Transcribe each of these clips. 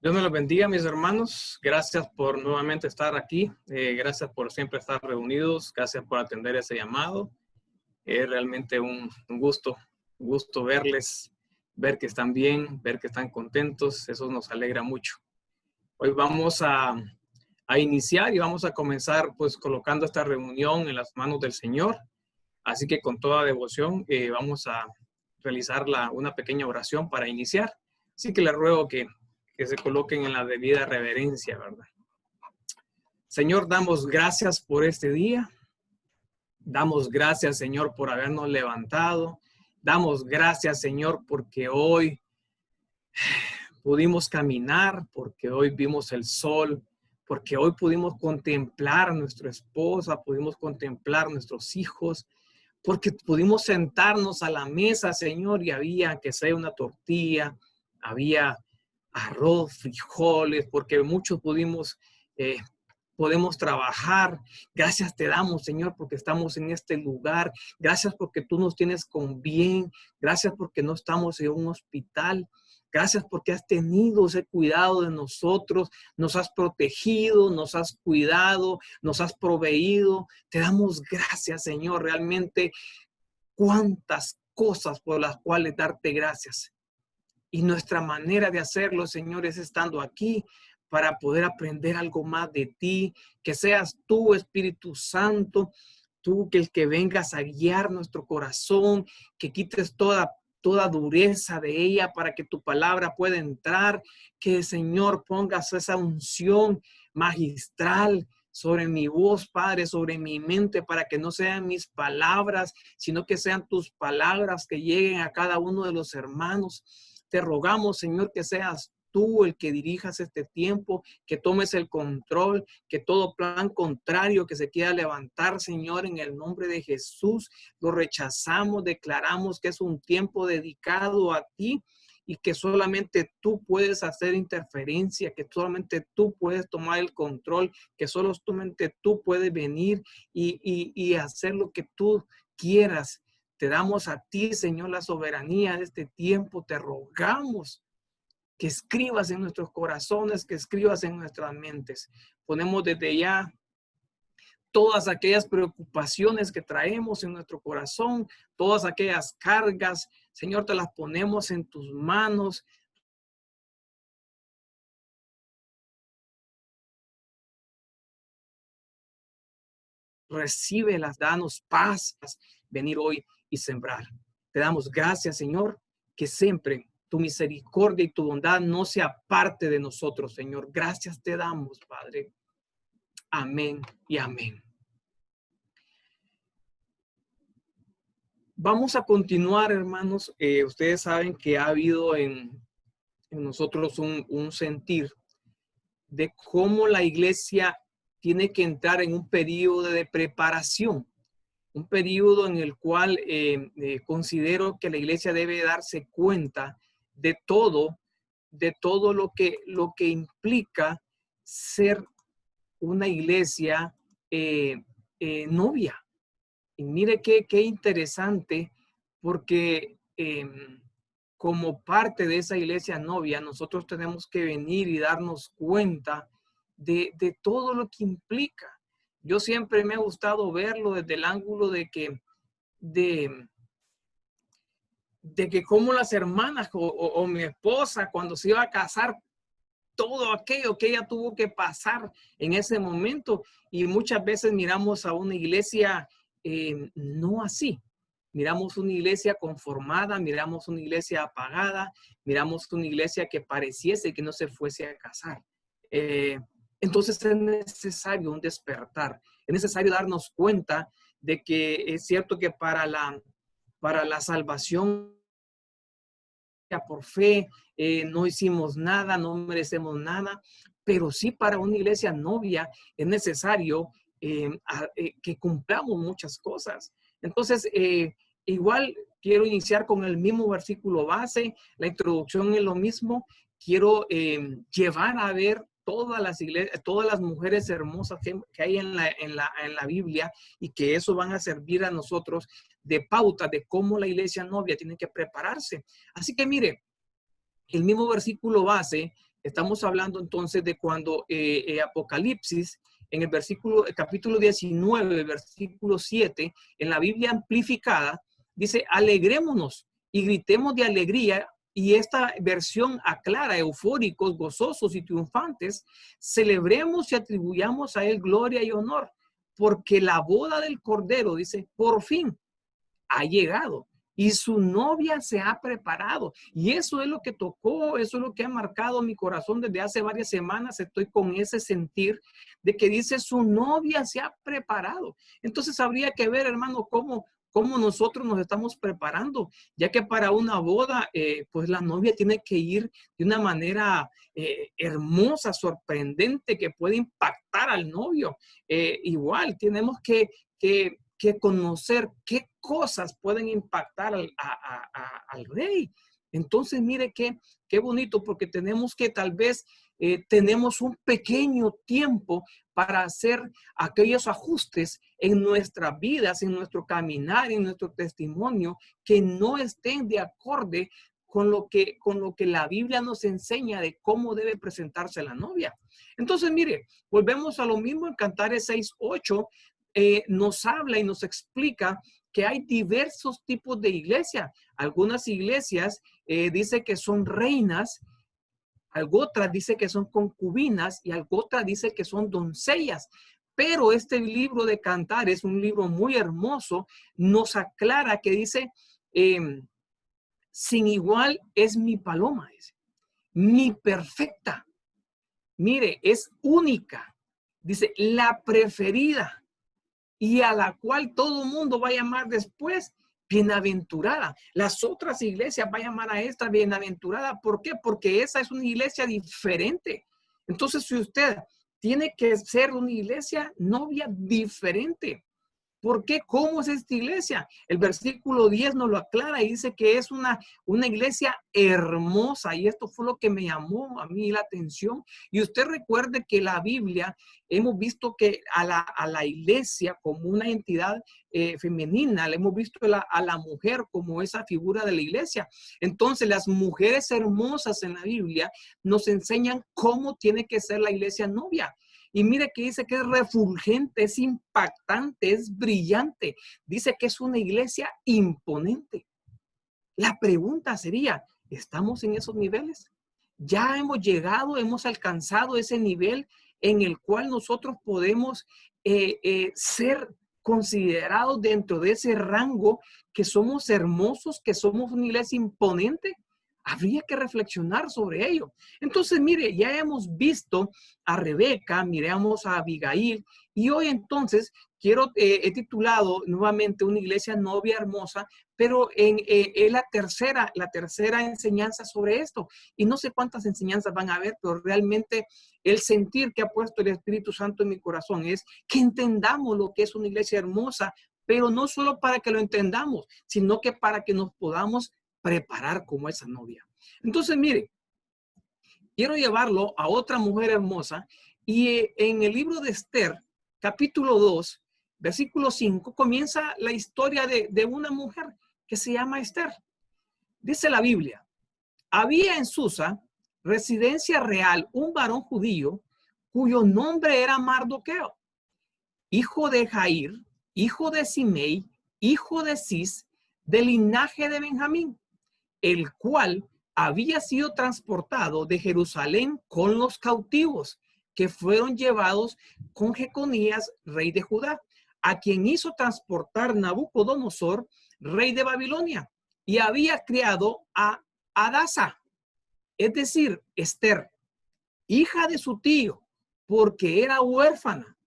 Dios me los bendiga, mis hermanos. Gracias por nuevamente estar aquí. Gracias por siempre estar reunidos. Gracias por atender ese llamado. Es realmente un gusto verles, ver que están bien, ver que están contentos. Eso nos alegra mucho. Hoy vamos a iniciar y vamos a comenzar pues colocando esta reunión en las manos del Señor. Así que con toda devoción vamos a realizar una pequeña oración para iniciar. Así que les ruego que se coloquen en la debida reverencia, ¿verdad? Señor, damos gracias por este día. Damos gracias, Señor, por habernos levantado. Damos gracias, Señor, porque hoy pudimos caminar, porque hoy vimos el sol, porque hoy pudimos contemplar a nuestra esposa, pudimos contemplar a nuestros hijos, porque pudimos sentarnos a la mesa, Señor, y había que sea una tortilla, había arroz, frijoles, porque muchos podemos trabajar. Gracias te damos, Señor, porque estamos en este lugar. Gracias porque tú nos tienes con bien. Gracias porque no estamos en un hospital. Gracias porque has tenido ese cuidado de nosotros, nos has protegido, nos has cuidado, nos has proveído. Te damos gracias, Señor, realmente cuántas cosas por las cuales darte gracias. Y nuestra manera de hacerlo, Señor, es estando aquí para poder aprender algo más de ti, que seas tú, Espíritu Santo, tú que el que vengas a guiar nuestro corazón, que quites toda dureza de ella para que tu palabra pueda entrar, que Señor pongas esa unción magistral sobre mi voz, Padre, sobre mi mente, para que no sean mis palabras, sino que sean tus palabras que lleguen a cada uno de los hermanos. Te rogamos, Señor, que seas tú el que dirijas este tiempo, que tomes el control, que todo plan contrario que se quiera levantar, Señor, en el nombre de Jesús, lo rechazamos, declaramos que es un tiempo dedicado a ti y que solamente tú puedes hacer interferencia, que solamente tú puedes tomar el control, que solamente tú puedes venir y hacer lo que tú quieras. Te damos a ti, Señor, la soberanía de este tiempo. Te rogamos que escribas en nuestros corazones, que escribas en nuestras mentes. Ponemos desde ya todas aquellas preocupaciones que traemos en nuestro corazón, todas aquellas cargas, Señor, te las ponemos en tus manos. Recíbelas, danos paz, venir hoy y sembrar. Te damos gracias, Señor, que siempre tu misericordia y tu bondad no se aparte de nosotros, Señor. Gracias te damos, Padre. Amén y amén. Vamos a continuar, hermanos. Ustedes saben que ha habido en nosotros un sentir de cómo la iglesia tiene que entrar en un periodo de preparación. Un periodo en el cual considero que la iglesia debe darse cuenta de todo lo que implica ser una iglesia novia. Y mire qué interesante, porque como parte de esa iglesia novia, nosotros tenemos que venir y darnos cuenta de todo lo que implica. Yo siempre me ha gustado verlo desde el ángulo de que como las hermanas o mi esposa cuando se iba a casar, todo aquello que ella tuvo que pasar en ese momento, y muchas veces miramos a una iglesia no así. Miramos una iglesia conformada, miramos una iglesia apagada, miramos una iglesia que pareciese que no se fuese a casar. Entonces es necesario un despertar, es necesario darnos cuenta de que es cierto que para la salvación por fe, no hicimos nada, no merecemos nada, pero sí para una iglesia novia es necesario que cumplamos muchas cosas. Entonces, igual quiero iniciar con el mismo versículo base, la introducción es lo mismo. Quiero llevar a ver todas las iglesias, todas las mujeres hermosas que hay en la Biblia, y que eso van a servir a nosotros de pauta de cómo la iglesia novia tiene que prepararse. Así que mire, el mismo versículo base Estamos hablando entonces de cuando Apocalipsis, en el capítulo 19, versículo 7, en la Biblia amplificada, dice, alegrémonos y gritemos de alegría. Y esta versión aclara, eufóricos, gozosos y triunfantes, celebremos y atribuyamos a él gloria y honor, porque la boda del Cordero, dice, por fin ha llegado y su novia se ha preparado. Y eso es lo que tocó, eso es lo que ha marcado mi corazón desde hace varias semanas. Estoy con ese sentir de que dice su novia se ha preparado. Entonces habría que ver, hermano, cómo nosotros nos estamos preparando, ya que para una boda, pues la novia tiene que ir de una manera hermosa, sorprendente, que puede impactar al novio. Igual tenemos que conocer qué cosas pueden impactar al rey. Entonces, mire qué bonito, porque tenemos que tal vez tenemos un pequeño tiempo para hacer aquellos ajustes en nuestras vidas, en nuestro caminar, en nuestro testimonio, que no estén de acorde con lo que la Biblia nos enseña de cómo debe presentarse la novia. Entonces, mire, volvemos a lo mismo en Cantares 6:8. Nos habla y nos explica que hay diversos tipos de iglesia. Algunas iglesias dice que son reinas, algo otras dice que son concubinas y algo otras dice que son doncellas. Pero este libro de Cantares, un libro muy hermoso, nos aclara que dice, sin igual es mi paloma, dice, mi perfecta. Mire, es única. Dice, la preferida, y a la cual todo el mundo va a llamar después bienaventurada. Las otras iglesias van a llamar a esta bienaventurada. ¿Por qué? Porque esa es una iglesia diferente. Entonces, si usted tiene que ser una iglesia novia diferente, ¿por qué? ¿Cómo es esta iglesia? El versículo 10 nos lo aclara y dice que es una iglesia hermosa, y esto fue lo que me llamó a mí la atención. Y usted recuerde que la Biblia, hemos visto que a la iglesia como una entidad femenina, le hemos visto a la mujer como esa figura de la iglesia. Entonces, las mujeres hermosas en la Biblia nos enseñan cómo tiene que ser la iglesia novia. Y mire que dice que es refulgente, es impactante, es brillante. Dice que es una iglesia imponente. La pregunta sería, ¿estamos en esos niveles? ¿Ya hemos llegado, hemos alcanzado ese nivel en el cual nosotros podemos ser considerados dentro de ese rango, que somos hermosos, que somos una iglesia imponente? Habría que reflexionar sobre ello. Entonces, mire, ya hemos visto a Rebeca, miramos a Abigail, y hoy entonces he titulado nuevamente una iglesia novia hermosa, pero es la tercera enseñanza sobre esto. Y no sé cuántas enseñanzas van a haber, pero realmente el sentir que ha puesto el Espíritu Santo en mi corazón es que entendamos lo que es una iglesia hermosa, pero no solo para que lo entendamos, sino que para que nos podamos preparar como esa novia. Entonces, mire, quiero llevarlo a otra mujer hermosa, y en el libro de Esther, capítulo 2, versículo 5, comienza la historia de una mujer que se llama Esther. Dice la Biblia, había en Susa, residencia real, un varón judío cuyo nombre era Mardoqueo, hijo de Jair, hijo de Simei, hijo de Cis, del linaje de Benjamín, el cual había sido transportado de Jerusalén con los cautivos que fueron llevados con Jeconías, rey de Judá, a quien hizo transportar Nabucodonosor, rey de Babilonia, y había criado a Adasa, es decir, Esther, hija de su tío, porque era huérfana,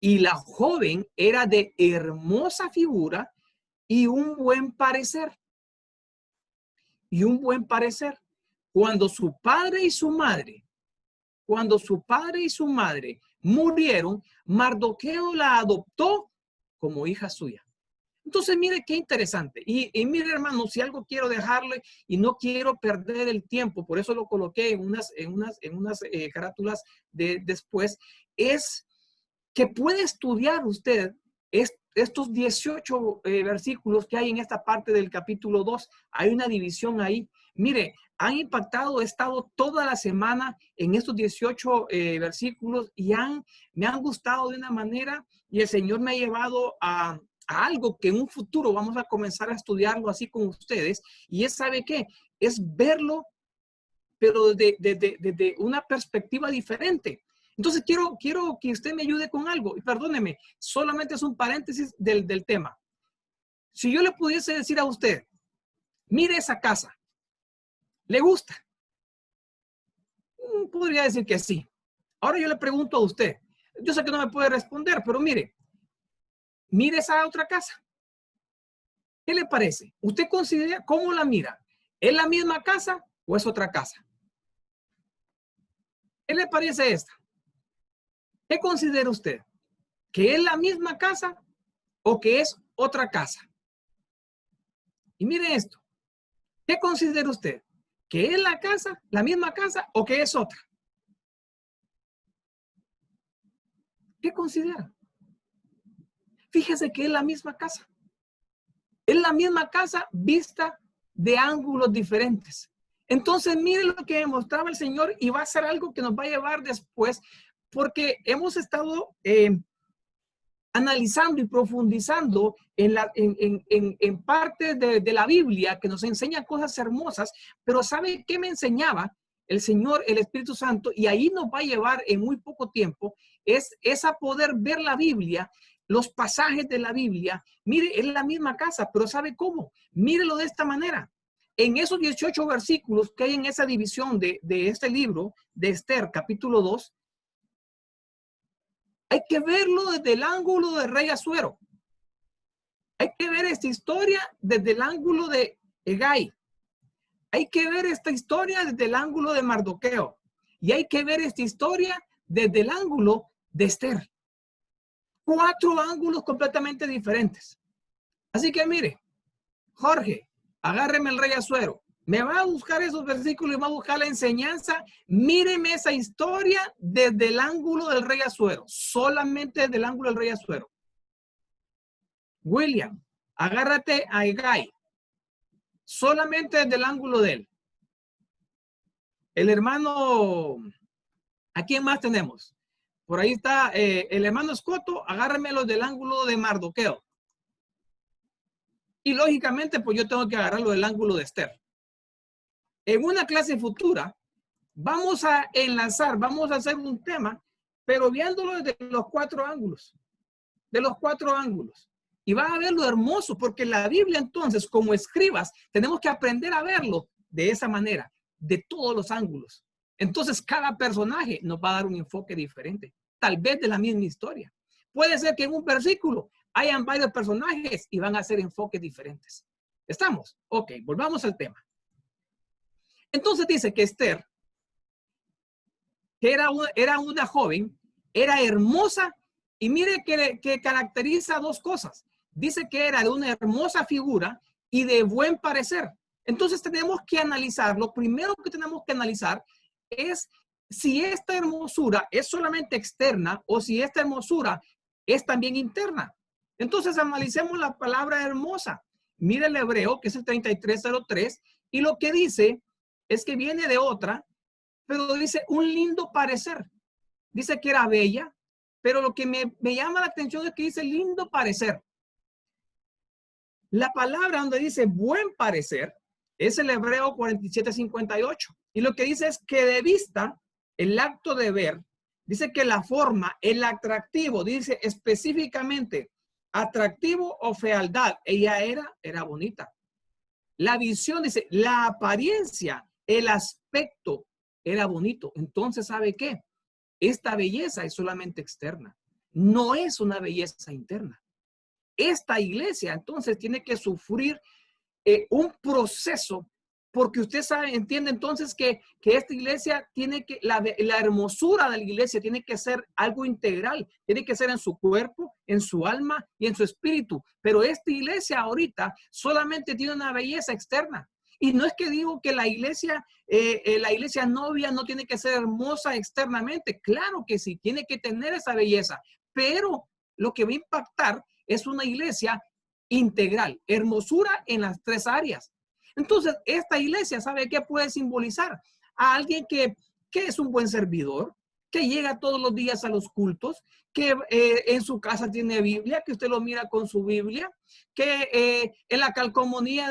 y la joven era de hermosa figura y un buen parecer. Cuando su padre y su madre murieron, Mardoqueo la adoptó como hija suya. Entonces, mire qué interesante. Y mire, hermano, si algo quiero dejarle y no quiero perder el tiempo, por eso lo coloqué en unas carátulas después, es que puede estudiar usted estos 18 versículos que hay en esta parte del capítulo 2, hay una división ahí. Mire, han impactado, he estado toda la semana en estos 18 versículos y me han gustado de una manera y el Señor me ha llevado a algo que en un futuro vamos a comenzar a estudiarlo así con ustedes. Y es, ¿sabe qué? Es verlo, pero desde una perspectiva diferente. Entonces quiero que usted me ayude con algo. Y perdóneme, solamente es un paréntesis del tema. Si yo le pudiese decir a usted, mire esa casa, ¿le gusta? Podría decir que sí. Ahora yo le pregunto a usted, yo sé que no me puede responder, pero mire esa otra casa. ¿Qué le parece? ¿Usted considera cómo la mira? ¿Es la misma casa o es otra casa? ¿Qué le parece esta? ¿Qué considera usted? ¿Que es la misma casa o que es otra casa? Y mire esto. ¿Qué considera usted? ¿Que es la casa, la misma casa o que es otra? ¿Qué considera? Fíjese que es la misma casa. Es la misma casa vista de ángulos diferentes. Entonces, mire lo que me mostraba el Señor y va a ser algo que nos va a llevar después, porque hemos estado analizando y profundizando en partes de la Biblia que nos enseñan cosas hermosas, pero ¿sabe qué me enseñaba el Señor, el Espíritu Santo? Y ahí nos va a llevar en muy poco tiempo, es a poder ver la Biblia, los pasajes de la Biblia. Mire, es la misma casa, pero ¿sabe cómo? Mírelo de esta manera. En esos 18 versículos que hay en esa división de este libro de Esther, capítulo 2, hay que verlo desde el ángulo del rey Asuero. Hay que ver esta historia desde el ángulo de Hegai. Hay que ver esta historia desde el ángulo de Mardoqueo. Y hay que ver esta historia desde el ángulo de Esther. 4 ángulos completamente diferentes. Así que mire, Jorge, agárreme el rey Asuero. Me va a buscar esos versículos y va a buscar la enseñanza. Míreme esa historia desde el ángulo del rey Asuero. Solamente desde el ángulo del rey Asuero. William, agárrate a Hegai. Solamente desde el ángulo de él. El hermano, ¿a quién más tenemos? Por ahí está el hermano Escoto, agárramelo del ángulo de Mardoqueo. Y lógicamente, pues yo tengo que agarrarlo del ángulo de Esther. En una clase futura, vamos a enlazar, vamos a hacer un tema, pero viéndolo desde los 4 ángulos. De los 4 ángulos. Y va a ver lo hermoso, porque la Biblia entonces, como escribas, tenemos que aprender a verlo de esa manera, de todos los ángulos. Entonces, cada personaje nos va a dar un enfoque diferente, tal vez de la misma historia. Puede ser que en un versículo hayan varios personajes y van a hacer enfoques diferentes. ¿Estamos? Ok, volvamos al tema. Entonces dice que Esther, que era una joven, era hermosa y mire que caracteriza 2 cosas. Dice que era de una hermosa figura y de buen parecer. Entonces tenemos que analizar, lo primero que tenemos que analizar es si esta hermosura es solamente externa o si esta hermosura es también interna. Entonces analicemos la palabra hermosa. Mire el hebreo, que es el 3303, y lo que dice es que viene de otra, pero dice un lindo parecer. Dice que era bella, pero lo que me llama la atención es que dice lindo parecer. La palabra donde dice buen parecer es el hebreo 4758. Y lo que dice es que de vista, el acto de ver, dice que la forma, el atractivo, dice específicamente atractivo o fealdad. Ella era bonita. La visión, dice, la apariencia, el aspecto era bonito. Entonces, ¿sabe qué? Esta belleza es solamente externa. No es una belleza interna. Esta iglesia entonces tiene que sufrir un proceso, porque usted sabe, entiende entonces que esta iglesia tiene que, la hermosura de la iglesia tiene que ser algo integral, tiene que ser en su cuerpo, en su alma y en su espíritu. Pero esta iglesia ahorita solamente tiene una belleza externa. Y no es que digo que la iglesia novia no tiene que ser hermosa externamente. Claro que sí, tiene que tener esa belleza. Pero lo que va a impactar es una iglesia integral, hermosura en las tres áreas. Entonces, esta iglesia, ¿sabe qué puede simbolizar? A alguien que es un buen servidor, que llega todos los días a los cultos, que en su casa tiene Biblia, que usted lo mira con su Biblia, que en la calcomanía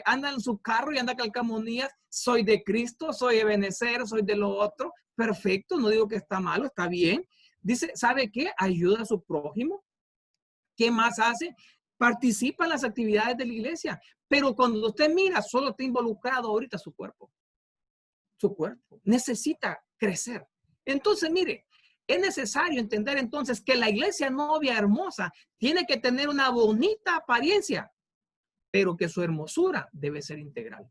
anda en su carro y anda calcomanías, soy de Cristo, soy de Ebenezer, soy de lo otro. Perfecto, no digo que está malo, está bien. Dice, ¿sabe qué? Ayuda a su prójimo. ¿Qué más hace? Participa en las actividades de la iglesia. Pero cuando usted mira, solo está involucrado ahorita su cuerpo. Su cuerpo necesita crecer. Entonces, mire, es necesario entender entonces que la iglesia novia hermosa tiene que tener una bonita apariencia, pero que su hermosura debe ser integral,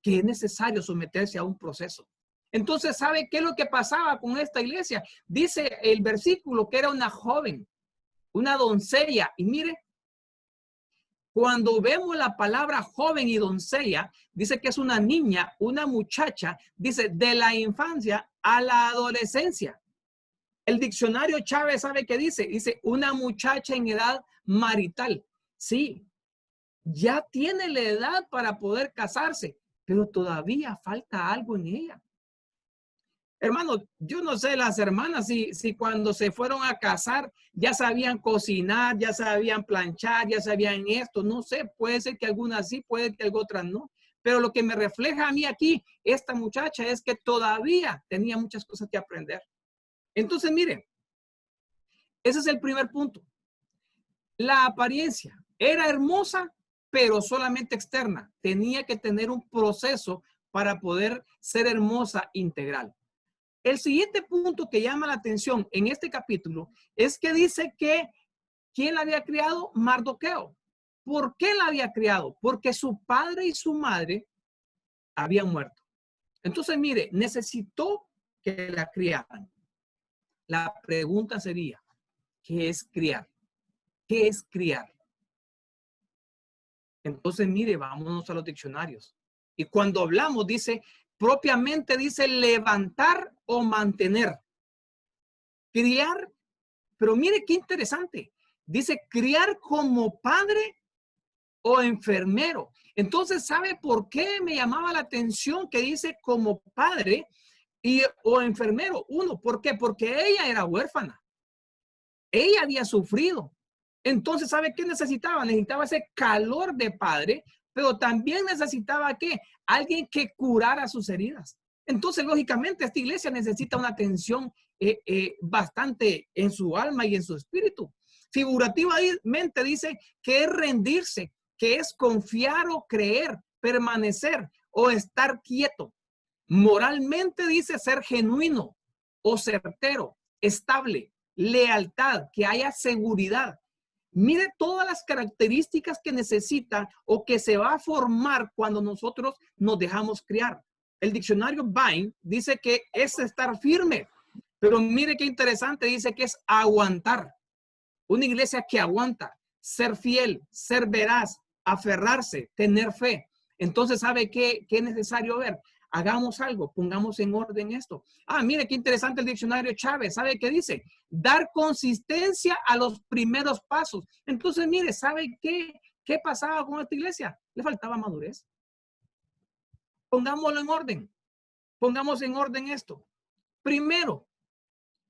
que es necesario someterse a un proceso. Entonces, ¿sabe qué es lo que pasaba con esta iglesia? Dice el versículo que era una joven, una doncella, y mire, cuando vemos la palabra joven y doncella, dice que es una niña, una muchacha, dice de la infancia a la adolescencia. El diccionario Chávez sabe qué dice. Dice una muchacha en edad marital. Sí, ya tiene la edad para poder casarse, pero todavía falta algo en ella. Hermano, yo no sé las hermanas si cuando se fueron a casar ya sabían cocinar, ya sabían planchar, ya sabían esto, no sé, puede ser que algunas sí, puede que otras no. Pero lo que me refleja a mí aquí, esta muchacha, es que todavía tenía muchas cosas que aprender. Entonces, miren, ese es el primer punto. La apariencia era hermosa, pero solamente externa. Tenía que tener un proceso para poder ser hermosa integral. El siguiente punto que llama la atención en este capítulo es que dice que ¿quién la había criado? Mardoqueo. ¿Por qué la había criado? Porque su padre y su madre habían muerto. Entonces, mire, necesitó que la criaran. La pregunta sería, ¿qué es criar? ¿Qué es criar? Entonces, mire, vámonos a los diccionarios. Y cuando hablamos, dice, propiamente dice levantar o mantener. Criar, pero mire qué interesante. Dice criar como padre o enfermero. Entonces, ¿sabe por qué me llamaba la atención que dice como padre o enfermero? Uno, ¿por qué? Porque ella era huérfana. Ella había sufrido. Entonces, ¿sabe qué necesitaba? Necesitaba ese calor de padre, pero también necesitaba ¿qué? Alguien que curara sus heridas. Entonces, lógicamente, esta iglesia necesita una atención bastante en su alma y en su espíritu. Figurativamente dice que es rendirse, que es confiar o creer, permanecer o estar quieto. Moralmente dice ser genuino o certero, estable, lealtad, que haya seguridad. Mire todas las características que necesita o que se va a formar cuando nosotros nos dejamos criar. El diccionario Vine dice que es estar firme, pero mire qué interesante, dice que es aguantar. Una iglesia que aguanta, ser fiel, ser veraz, aferrarse, tener fe. Entonces, ¿sabe qué es necesario ver? Hagamos algo, pongamos en orden esto. Ah, mire qué interesante el diccionario Chávez. ¿Sabe qué dice? Dar consistencia a los primeros pasos. Entonces, mire, ¿sabe qué pasaba con esta iglesia? Le faltaba madurez. Pongámoslo en orden. Pongamos en orden esto. Primero,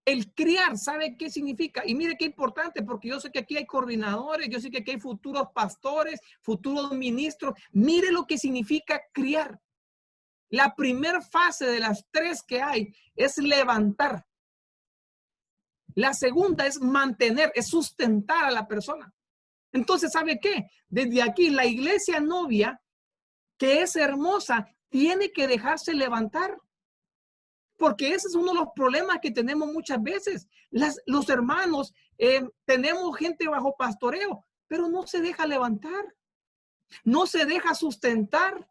el criar, ¿sabe qué significa? Y mire qué importante, porque yo sé que aquí hay coordinadores, yo sé que aquí hay futuros pastores, futuros ministros. Mire lo que significa criar. La primera fase de las tres que hay es levantar. La segunda es mantener, es sustentar a la persona. Entonces, ¿sabe qué? Desde aquí, la iglesia novia, que es hermosa, tiene que dejarse levantar. Porque ese es uno de los problemas que tenemos muchas veces. Los hermanos, tenemos gente bajo pastoreo, pero no se deja levantar. No se deja sustentar.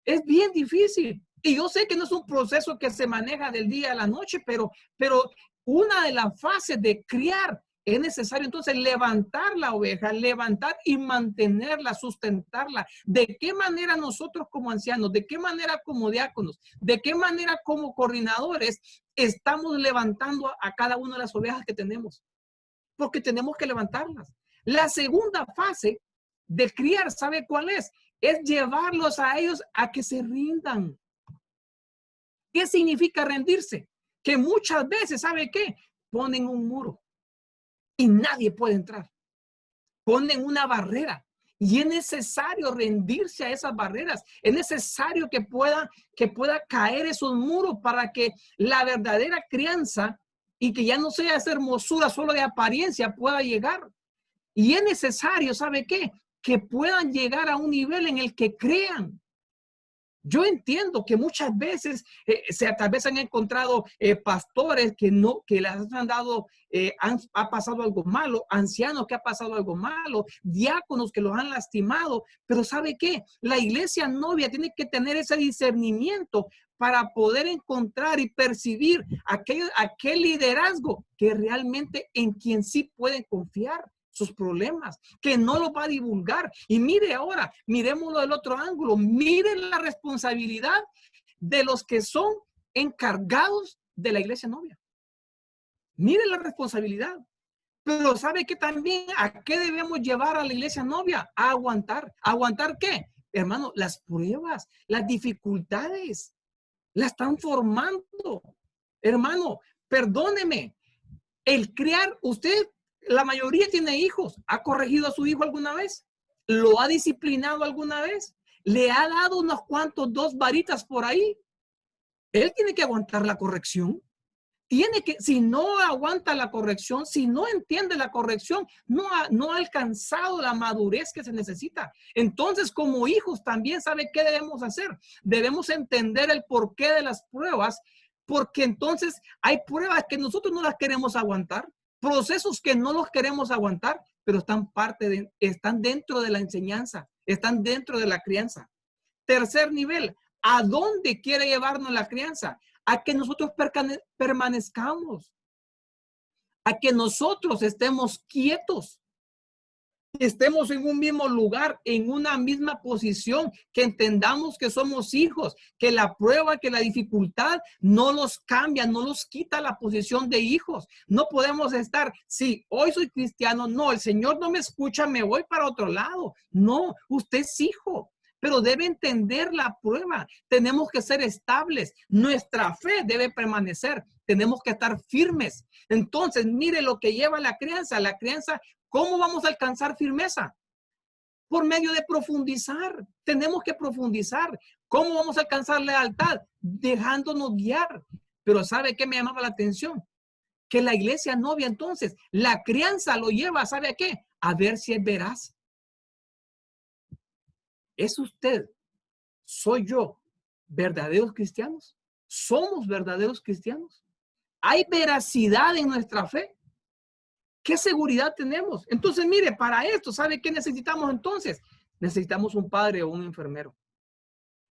Es bien difícil. Y yo sé que no es un proceso que se maneja del día a la noche, pero una de las fases de criar es necesario entonces levantar la oveja, levantar y mantenerla, sustentarla. ¿De qué manera nosotros como ancianos, de qué manera como diáconos, de qué manera como coordinadores estamos levantando a cada una de las ovejas que tenemos? Porque tenemos que levantarlas. La segunda fase de criar, ¿sabe cuál es? Es llevarlos a ellos a que se rindan. ¿Qué significa rendirse? Que muchas veces, ¿sabe qué? Ponen un muro y nadie puede entrar. Ponen una barrera y es necesario rendirse a esas barreras. Es necesario que pueda caer esos muros para que la verdadera crianza y que ya no sea esa hermosura solo de apariencia pueda llegar. Y es necesario, ¿sabe qué? Que puedan llegar a un nivel en el que crean. Yo entiendo que muchas veces tal vez han encontrado pastores que les han dado, ha pasado algo malo, ancianos que ha pasado algo malo, diáconos que los han lastimado, pero ¿sabe qué? La iglesia novia tiene que tener ese discernimiento para poder encontrar y percibir aquel liderazgo que realmente en quien sí pueden confiar sus problemas, que no los va a divulgar. Y mire ahora, miremoslo del otro ángulo, miren la responsabilidad de los que son encargados de la iglesia novia. Miren la responsabilidad. Pero ¿sabe qué también? ¿A qué debemos llevar a la iglesia novia? A aguantar. ¿Aguantar qué? Hermano, las pruebas, las dificultades, la están formando. Hermano, perdóneme, el criar, usted, la mayoría tiene hijos. ¿Ha corregido a su hijo alguna vez? ¿Lo ha disciplinado alguna vez? ¿Le ha dado unos cuantos, 2 varitas por ahí? Él tiene que aguantar la corrección. Si no aguanta la corrección, si no entiende la corrección, no ha alcanzado la madurez que se necesita. Entonces, como hijos, también sabe qué debemos hacer. Debemos entender el porqué de las pruebas, porque entonces hay pruebas que nosotros no las queremos aguantar, procesos que no los queremos aguantar, pero están dentro de la enseñanza, están dentro de la crianza. Tercer nivel, ¿a dónde quiere llevarnos la crianza? A que nosotros permanezcamos, a que nosotros estemos quietos, estemos en un mismo lugar, en una misma posición, que entendamos que somos hijos, que la prueba, que la dificultad no los cambia, no los quita la posición de hijos. No podemos estar, sí, hoy soy cristiano, no, el Señor no me escucha, me voy para otro lado. No, usted es hijo. Pero debe entender la prueba. Tenemos que ser estables. Nuestra fe debe permanecer. Tenemos que estar firmes. Entonces, mire lo que lleva la crianza. La crianza, ¿cómo vamos a alcanzar firmeza? Por medio de profundizar. Tenemos que profundizar. ¿Cómo vamos a alcanzar lealtad? Dejándonos guiar. Pero ¿sabe qué me llamaba la atención? Que la iglesia novia, entonces, la crianza lo lleva, ¿sabe a qué? A ver si es veraz. ¿Es usted, soy yo, verdaderos cristianos? ¿Somos verdaderos cristianos? ¿Hay veracidad en nuestra fe? ¿Qué seguridad tenemos? Entonces, mire, para esto, ¿sabe qué necesitamos entonces? Necesitamos un padre o un enfermero.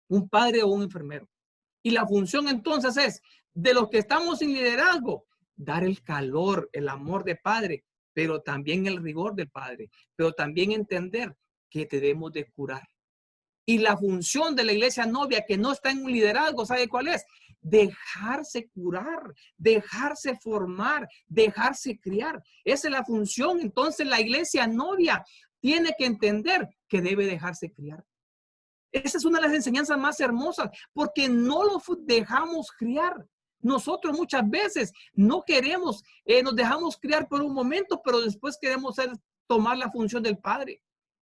Un padre o un enfermero. Y la función entonces es, de los que estamos en liderazgo, dar el calor, el amor de padre, pero también el rigor del padre, pero también entender que debemos de curar. Y la función de la iglesia novia que no está en un liderazgo, ¿sabe cuál es? Dejarse curar, dejarse formar, dejarse criar. Esa es la función. Entonces la iglesia novia tiene que entender que debe dejarse criar. Esa es una de las enseñanzas más hermosas, porque no lo dejamos criar. Nosotros muchas veces no queremos, nos dejamos criar por un momento, pero después queremos tomar la función del padre.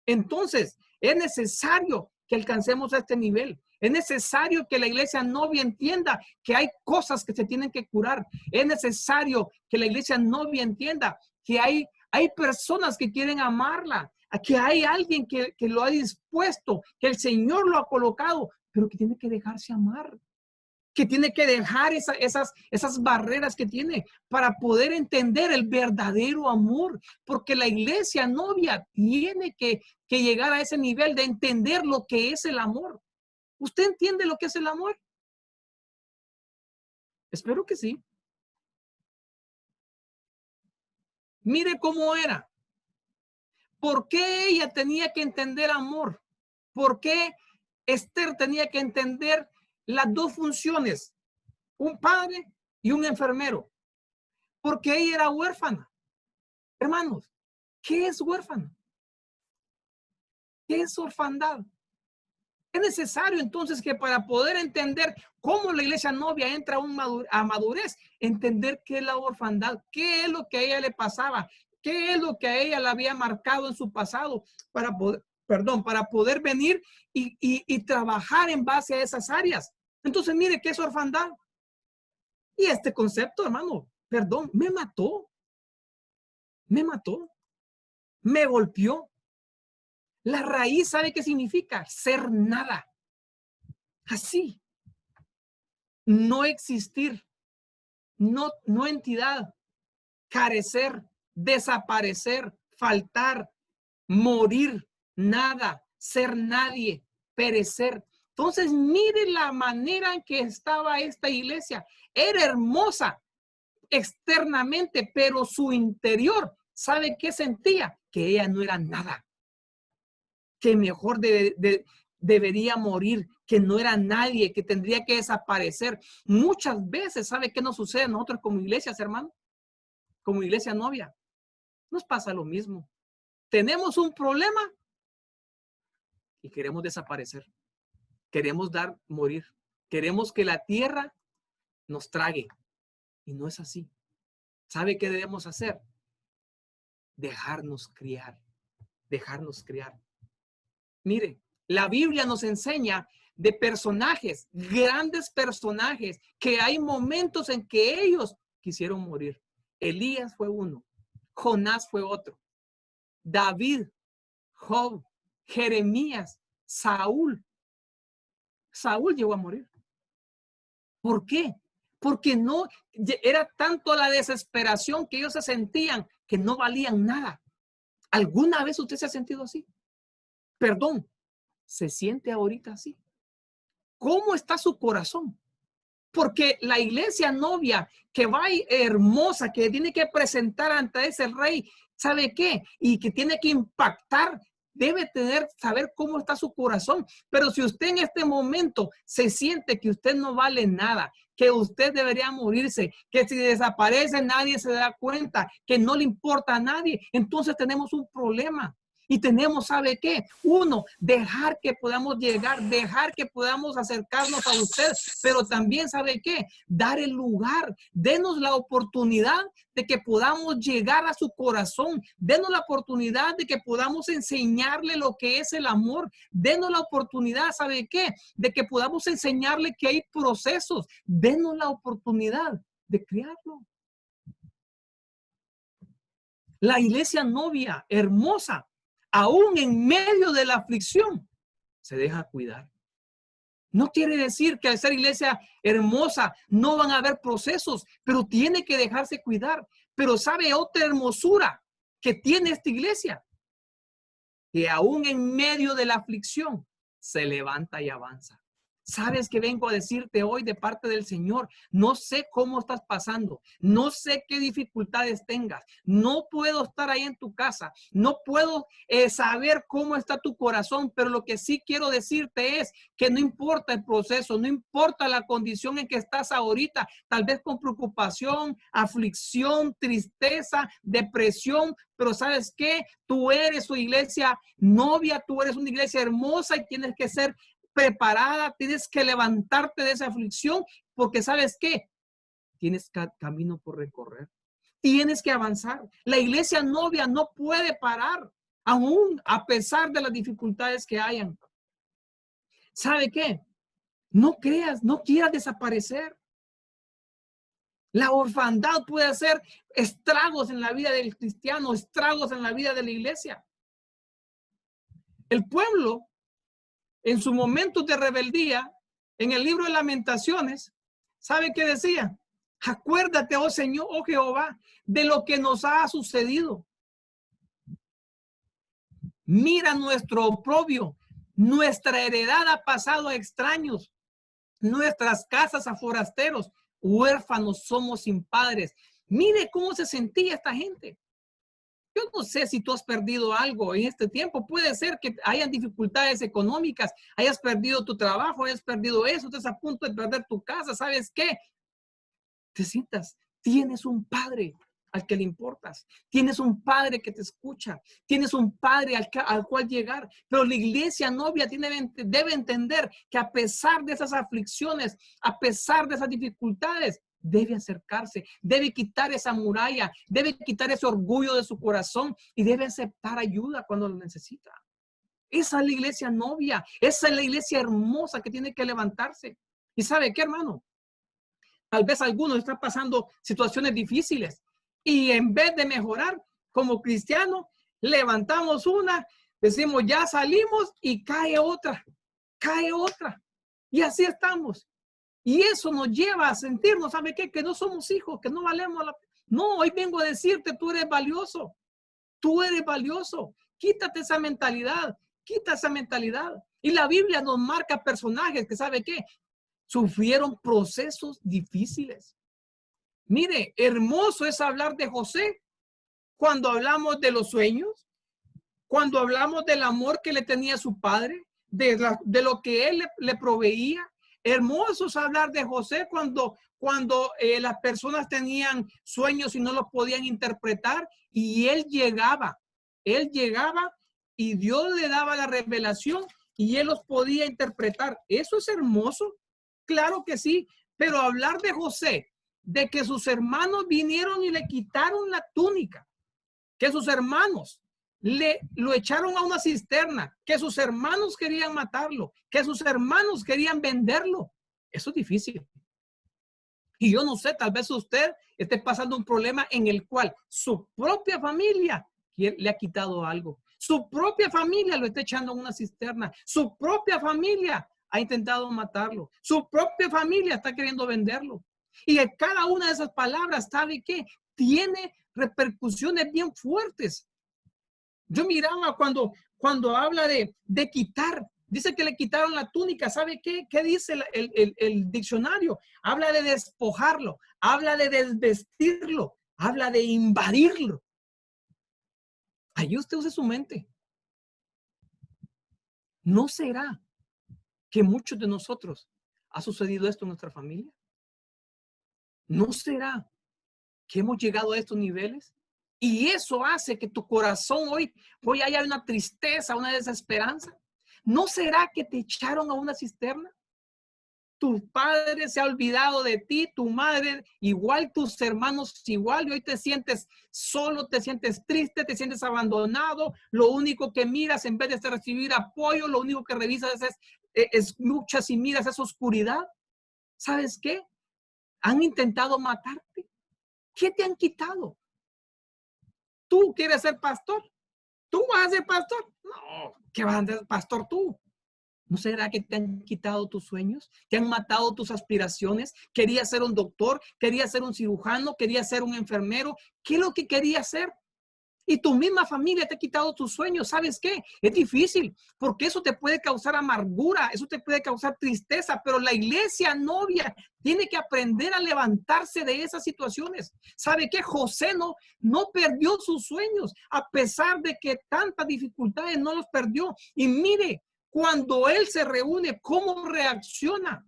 Entonces, es necesario que alcancemos a este nivel. Es necesario que la iglesia novia entienda que hay cosas que se tienen que curar. Es necesario que la iglesia novia entienda que hay personas que quieren amarla, que hay alguien que lo ha dispuesto, que el Señor lo ha colocado, pero que tiene que dejarse amar, que tiene que dejar esas barreras que tiene para poder entender el verdadero amor, porque la iglesia novia tiene que llegar a ese nivel de entender lo que es el amor. ¿Usted entiende lo que es el amor? Espero que sí. Mire cómo era. ¿Por qué ella tenía que entender amor? ¿Por qué Esther tenía que entender las dos funciones? Un padre y un enfermero. Porque ella era huérfana. Hermanos, ¿Qué es huérfano? ¿Qué es orfandad? Es necesario entonces que para poder entender cómo la iglesia novia entra a madurez, entender qué es la orfandad, qué es lo que a ella le pasaba, qué es lo que a ella le había marcado en su pasado para poder, para poder venir y trabajar en base a esas áreas. Entonces, mire, ¿qué es orfandad? Y este concepto, hermano, me mató, me golpeó. La raíz, ¿sabe qué significa? Ser nada. Así. No existir, no entidad, carecer, desaparecer, faltar, morir, nada, ser nadie, perecer. Entonces, mire la manera en que estaba esta iglesia. Era hermosa externamente, pero su interior, ¿sabe qué sentía? Que ella no era nada, que mejor debería morir, que no era nadie, que tendría que desaparecer. Muchas veces, ¿sabe qué nos sucede a nosotros como iglesias, hermano? Como iglesia novia, nos pasa lo mismo. Tenemos un problema y queremos desaparecer. Queremos morir. Queremos que la tierra nos trague. Y no es así. ¿Sabe qué debemos hacer? Dejarnos criar. Dejarnos criar. Mire, la Biblia nos enseña de personajes, grandes personajes, que hay momentos en que ellos quisieron morir. Elías fue uno, Jonás fue otro, David, Job, Jeremías, Saúl. Saúl llegó a morir. ¿Por qué? Porque no era tanto la desesperación que ellos se sentían que no valían nada. ¿Alguna vez usted se ha sentido así? Perdón, ¿se siente ahorita así? ¿Cómo está su corazón? Porque la iglesia novia que va hermosa, que tiene que presentar ante ese rey, ¿sabe qué? Y que tiene que impactar, debe saber cómo está su corazón. Pero si usted en este momento se siente que usted no vale nada, que usted debería morirse, que si desaparece nadie se da cuenta, que no le importa a nadie, entonces tenemos un problema. Y tenemos, ¿sabe qué? Uno, dejar que podamos llegar, dejar que podamos acercarnos a usted, pero también, ¿sabe qué? Dar el lugar, denos la oportunidad de que podamos llegar a su corazón, denos la oportunidad de que podamos enseñarle lo que es el amor, denos la oportunidad, ¿sabe qué? De que podamos enseñarle que hay procesos, denos la oportunidad de criarlo. La iglesia novia, hermosa, aún en medio de la aflicción, se deja cuidar. No quiere decir que al ser iglesia hermosa no van a haber procesos, pero tiene que dejarse cuidar. Pero ¿sabe otra hermosura que tiene esta iglesia? Que aún en medio de la aflicción se levanta y avanza. ¿Sabes qué vengo a decirte hoy de parte del Señor? No sé cómo estás pasando, no sé qué dificultades tengas, no puedo estar ahí en tu casa, no puedo saber cómo está tu corazón, pero lo que sí quiero decirte es que no importa el proceso, no importa la condición en que estás ahorita, tal vez con preocupación, aflicción, tristeza, depresión, pero ¿sabes qué? Tú eres su iglesia novia, tú eres una iglesia hermosa y tienes que ser preparada, tienes que levantarte de esa aflicción, porque ¿sabes qué? Tienes camino por recorrer, tienes que avanzar. La iglesia novia no puede parar, aún a pesar de las dificultades que hayan. ¿Sabe qué? No creas, no quieras desaparecer. La orfandad puede hacer estragos en la vida del cristiano, estragos en la vida de la iglesia. El pueblo, en su momento de rebeldía, en el libro de Lamentaciones, ¿sabe qué decía? Acuérdate, oh Señor, oh Jehová, de lo que nos ha sucedido. Mira nuestro oprobio, nuestra heredad ha pasado a extraños, nuestras casas a forasteros, huérfanos somos sin padres. Mire cómo se sentía esta gente. Yo no sé si tú has perdido algo en este tiempo. Puede ser que hayan dificultades económicas, hayas perdido tu trabajo, hayas perdido eso, estás a punto de perder tu casa. ¿Sabes qué? Te sientas, tienes un padre, al que le importas. Tienes un padre que te escucha. Tienes un padre al cual llegar. Pero la iglesia novia debe entender que a pesar de esas aflicciones, a pesar de esas dificultades, debe acercarse, debe quitar esa muralla, debe quitar ese orgullo de su corazón y debe aceptar ayuda cuando lo necesita. Esa es la iglesia novia. Esa es la iglesia hermosa que tiene que levantarse. ¿Y sabe qué, hermano? Tal vez algunos están pasando situaciones difíciles y en vez de mejorar como cristianos, levantamos una, decimos ya salimos y cae otra. Y así estamos. Y eso nos lleva a sentirnos, ¿sabe qué? Que no somos hijos, que no valemos la... No, hoy vengo a decirte, tú eres valioso. Tú eres valioso. Quítate esa mentalidad. Quita esa mentalidad. Y la Biblia nos marca personajes que, ¿sabe qué? Sufrieron procesos difíciles. Mire, hermoso es hablar de José cuando hablamos de los sueños, cuando hablamos del amor que le tenía a su padre, de lo que él le proveía. Hermoso es hablar de José cuando las personas tenían sueños y no los podían interpretar y él llegaba y Dios le daba la revelación y él los podía interpretar. Eso es hermoso. Claro que sí, pero hablar de José, de que sus hermanos vinieron y le quitaron la túnica, que sus hermanos lo echaron a una cisterna, que sus hermanos querían matarlo, que sus hermanos querían venderlo. Eso es difícil. Y yo no sé, tal vez usted esté pasando un problema en el cual su propia familia le ha quitado algo. Su propia familia lo está echando a una cisterna. Su propia familia ha intentado matarlo. Su propia familia está queriendo venderlo. Y en cada una de esas palabras, ¿sabe qué? Tiene repercusiones bien fuertes. Yo miraba cuando habla de quitar, dice que le quitaron la túnica. ¿Sabe qué? ¿Qué dice el diccionario? Habla de despojarlo, habla de desvestirlo, habla de invadirlo. Ahí usted use su mente. ¿No será que muchos de nosotros ha sucedido esto en nuestra familia? ¿No será que hemos llegado a estos niveles? Y eso hace que tu corazón hoy haya una tristeza, una desesperanza. ¿No será que te echaron a una cisterna? Tu padre se ha olvidado de ti, tu madre igual, tus hermanos igual, y hoy te sientes solo, te sientes triste, te sientes abandonado. Lo único que miras en vez de recibir apoyo, lo único que revisas escuchas y miras esa oscuridad. ¿Sabes qué? Han intentado matarte. ¿Qué te han quitado? ¿Tú quieres ser pastor? ¿Tú vas a ser pastor? No, ¿qué vas a ser pastor tú? ¿No será que te han quitado tus sueños? ¿Te han matado tus aspiraciones? ¿Querías ser un doctor? ¿Querías ser un cirujano? ¿Querías ser un enfermero? ¿Qué es lo que querías ser? Y tu misma familia te ha quitado tus sueños. ¿Sabes qué? Es difícil porque eso te puede causar amargura, eso te puede causar tristeza, pero la iglesia novia tiene que aprender a levantarse de esas situaciones. ¿Sabe qué? José no perdió sus sueños, a pesar de que tantas dificultades no los perdió. Y mire, cuando él se reúne, ¿cómo reacciona?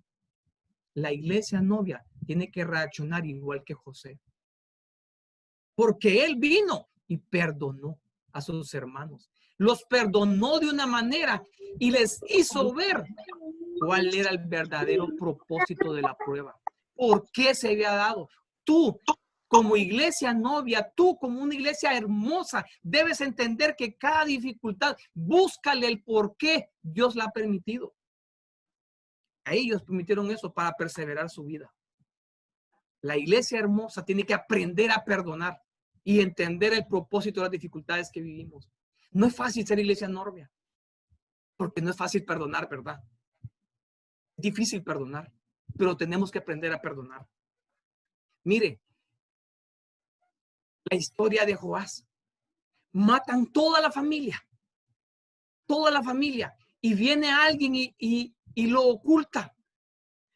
La iglesia novia tiene que reaccionar igual que José. Porque él vino y perdonó a sus hermanos. Los perdonó de una manera y les hizo ver cuál era el verdadero propósito de la prueba. ¿Por qué se había dado? Tú, como iglesia novia, tú como una iglesia hermosa, debes entender que cada dificultad, búscale el por qué Dios la ha permitido. A ellos permitieron eso para perseverar su vida. La iglesia hermosa tiene que aprender a perdonar y entender el propósito de las dificultades que vivimos. No es fácil ser iglesia novia, porque no es fácil perdonar, ¿verdad? Es difícil perdonar, pero tenemos que aprender a perdonar. Mire, la historia de Joás. Matan toda la familia, y viene alguien y lo oculta.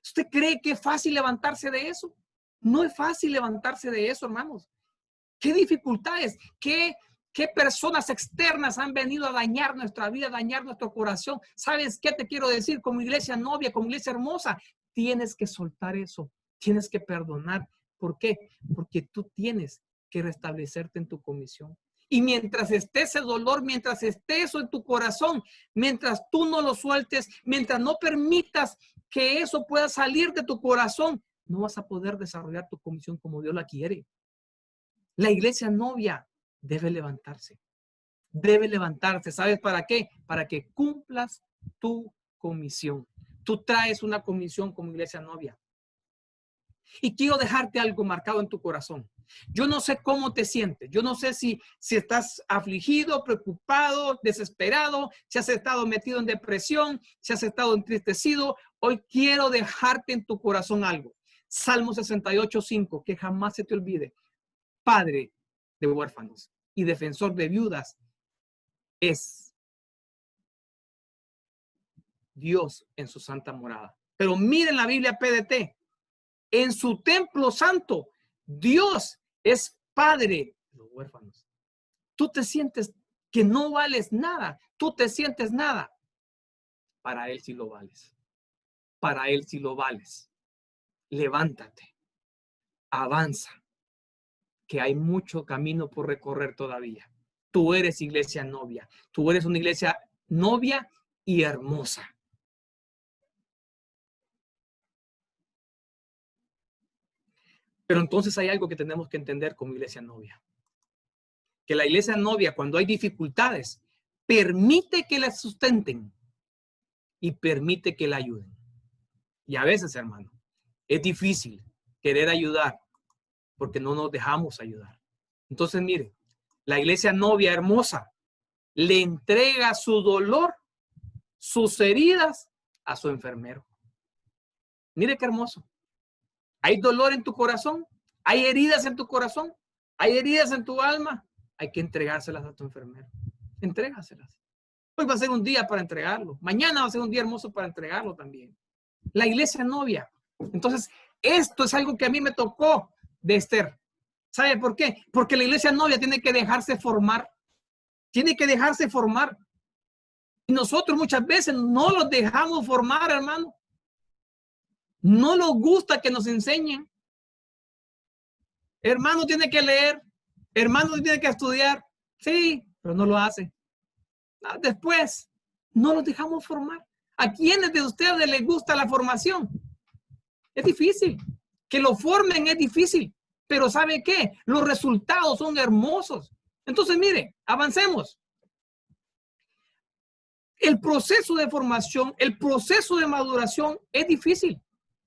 ¿Usted cree que es fácil levantarse de eso? No es fácil levantarse de eso, hermanos. ¿Qué dificultades? ¿Qué personas externas han venido a dañar nuestra vida, a dañar nuestro corazón? ¿Sabes qué te quiero decir? Como iglesia novia, como iglesia hermosa, tienes que soltar eso. Tienes que perdonar. ¿Por qué? Porque tú tienes que restablecerte en tu comisión. Y mientras esté ese dolor, mientras esté eso en tu corazón, mientras tú no lo sueltes, mientras no permitas que eso pueda salir de tu corazón, no vas a poder desarrollar tu comisión como Dios la quiere. La iglesia novia debe levantarse. Debe levantarse. ¿Sabes para qué? Para que cumplas tu comisión. Tú traes una comisión como iglesia novia. Y quiero dejarte algo marcado en tu corazón. Yo no sé cómo te sientes. Yo no sé si estás afligido, preocupado, desesperado, si has estado metido en depresión, si has estado entristecido. Hoy quiero dejarte en tu corazón algo. Salmo 68:5, que jamás se te olvide. Padre de huérfanos y defensor de viudas es Dios en su santa morada. Pero miren la Biblia PDT. En su templo santo, Dios es Padre de los huérfanos. Tú te sientes que no vales nada. Tú te sientes nada. Para Él sí lo vales. Para Él sí lo vales. Levántate. Avanza. Que hay mucho camino por recorrer todavía. Tú eres iglesia novia. Tú eres una iglesia novia y hermosa. Pero entonces hay algo que tenemos que entender como iglesia novia. Que la iglesia novia, cuando hay dificultades, permite que la sustenten y permite que la ayuden. Y a veces, hermano, es difícil querer ayudar porque no nos dejamos ayudar. Entonces, mire, la iglesia novia hermosa le entrega su dolor, sus heridas a su enfermero. Mire qué hermoso. Hay dolor en tu corazón, hay heridas en tu corazón, hay heridas en tu alma. Hay que entregárselas a tu enfermero. Entrégaselas. Hoy va a ser un día para entregarlo. Mañana va a ser un día hermoso para entregarlo también. La iglesia novia. Entonces, esto es algo que a mí me tocó de Esther. ¿Sabe por qué? Porque la iglesia novia tiene que dejarse formar. Tiene que dejarse formar. Y nosotros muchas veces no los dejamos formar, hermano. No nos gusta que nos enseñen. Hermano tiene que leer. Hermano tiene que estudiar. Sí, pero no lo hace. Después, no los dejamos formar. ¿A quiénes de ustedes les gusta la formación? Es difícil. Que lo formen es difícil. Pero ¿sabe qué? Los resultados son hermosos. Entonces, mire, avancemos. El proceso de formación, el proceso de maduración es difícil.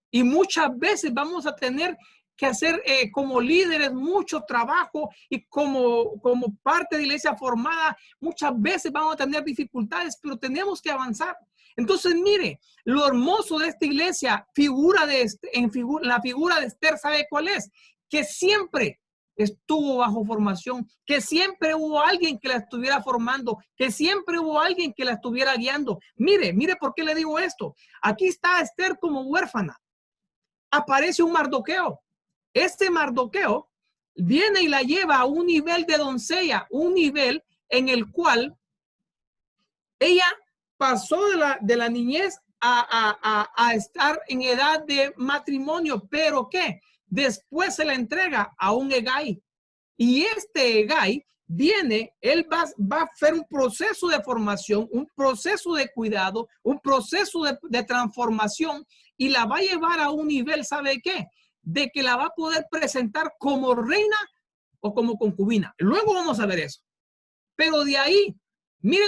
Y muchas veces vamos a tener que hacer como líderes mucho trabajo y como parte de iglesia formada, muchas veces vamos a tener dificultades, pero tenemos que avanzar. Entonces, mire, lo hermoso de esta iglesia, la figura de Esther, ¿sabe cuál es? Que siempre estuvo bajo formación, que siempre hubo alguien que la estuviera formando, que siempre hubo alguien que la estuviera guiando. Mire por qué le digo esto. Aquí está Esther como huérfana. Aparece un Mardoqueo. Este Mardoqueo viene y la lleva a un nivel de doncella, un nivel en el cual ella pasó de la niñez a estar en edad de matrimonio, pero ¿qué? Después se la entrega a un Hegai. Y este Hegai viene, él va a hacer un proceso de formación, un proceso de cuidado, un proceso de transformación y la va a llevar a un nivel, ¿sabe qué? De que la va a poder presentar como reina o como concubina. Luego vamos a ver eso. Pero de ahí, mire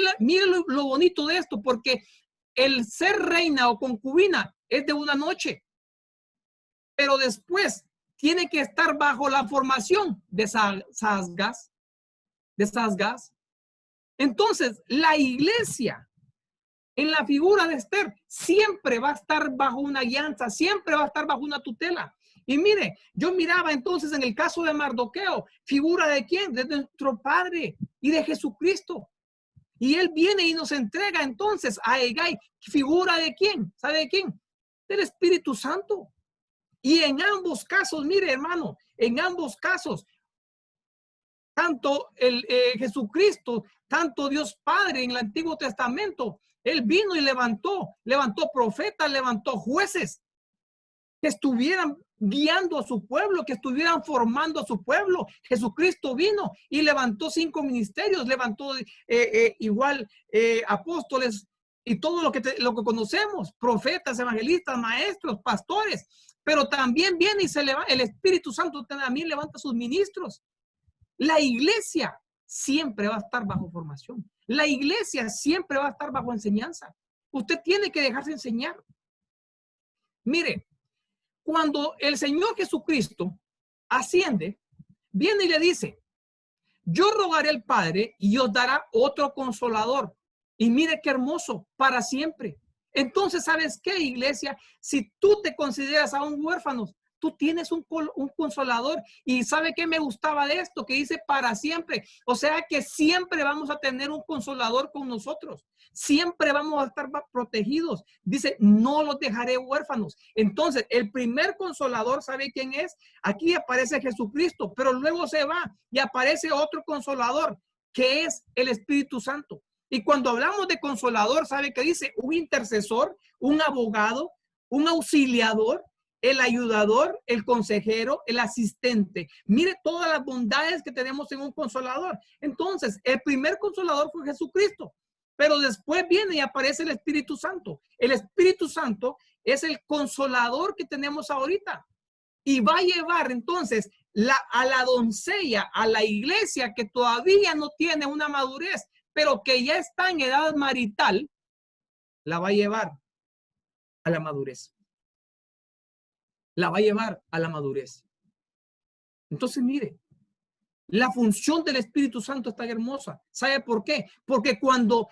lo bonito de esto, porque el ser reina o concubina es de una noche. Pero después tiene que estar bajo la formación de Sasgas. Entonces, la iglesia, en la figura de Esther, siempre va a estar bajo una guianza, siempre va a estar bajo una tutela. Y mire, yo miraba entonces en el caso de Mardoqueo, figura de quién, de nuestro Padre y de Jesucristo. Y él viene y nos entrega entonces a Hegai, figura de quién, ¿sabe de quién? Del Espíritu Santo. Y en ambos casos, mire hermano, en ambos casos, tanto Jesucristo, tanto Dios Padre en el Antiguo Testamento, él vino y levantó profetas, levantó jueces. que estuvieran guiando a su pueblo, que estuvieran formando a su pueblo. Jesucristo vino y levantó 5 ministerios, levantó apóstoles y todo lo que conocemos, profetas, evangelistas, maestros, pastores, pero también viene y se levanta, el Espíritu Santo también levanta sus ministros. La iglesia siempre va a estar bajo formación. La iglesia siempre va a estar bajo enseñanza. Usted tiene que dejarse enseñar. Mire, cuando el Señor Jesucristo asciende, viene y le dice, yo rogaré al Padre y os dará otro consolador. Y mire qué hermoso, para siempre. Entonces, ¿sabes qué, iglesia? Si tú te consideras aún huérfanos, tú tienes un consolador. Y ¿sabe qué me gustaba de esto? Que dice para siempre. O sea que siempre vamos a tener un consolador con nosotros. Siempre vamos a estar protegidos. Dice, no los dejaré huérfanos. Entonces, el primer consolador, ¿sabe quién es? Aquí aparece Jesucristo, pero luego se va y aparece otro consolador, que es el Espíritu Santo. Y cuando hablamos de consolador, ¿sabe qué dice? Un intercesor, un abogado, un auxiliador, el ayudador, el consejero, el asistente. Mire todas las bondades que tenemos en un consolador. Entonces, el primer consolador fue Jesucristo, pero después viene y aparece el Espíritu Santo. El Espíritu Santo es el consolador que tenemos ahorita y va a llevar entonces a la doncella, a la iglesia que todavía no tiene una madurez, pero que ya está en edad marital, la va a llevar a la madurez. La va a llevar a la madurez. Entonces, mire, la función del Espíritu Santo está hermosa. ¿Sabe por qué? Porque cuando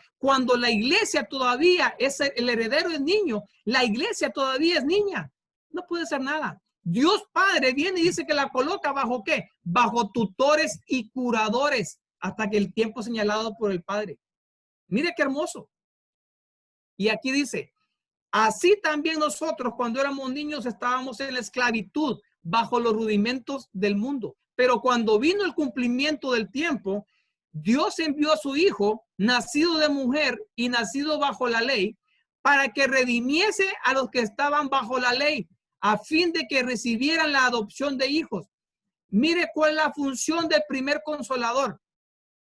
la iglesia todavía es el heredero es niño, la iglesia todavía es niña, no puede hacer nada. Dios Padre viene y dice que la coloca bajo ¿qué? Bajo tutores y curadores hasta que el tiempo señalado por el Padre. Mire qué hermoso. Y aquí dice, así también nosotros cuando éramos niños estábamos en la esclavitud bajo los rudimentos del mundo. Pero cuando vino el cumplimiento del tiempo, Dios envió a su Hijo, nacido de mujer y nacido bajo la ley, para que redimiese a los que estaban bajo la ley, a fin de que recibieran la adopción de hijos. Mire cuál es la función del primer consolador,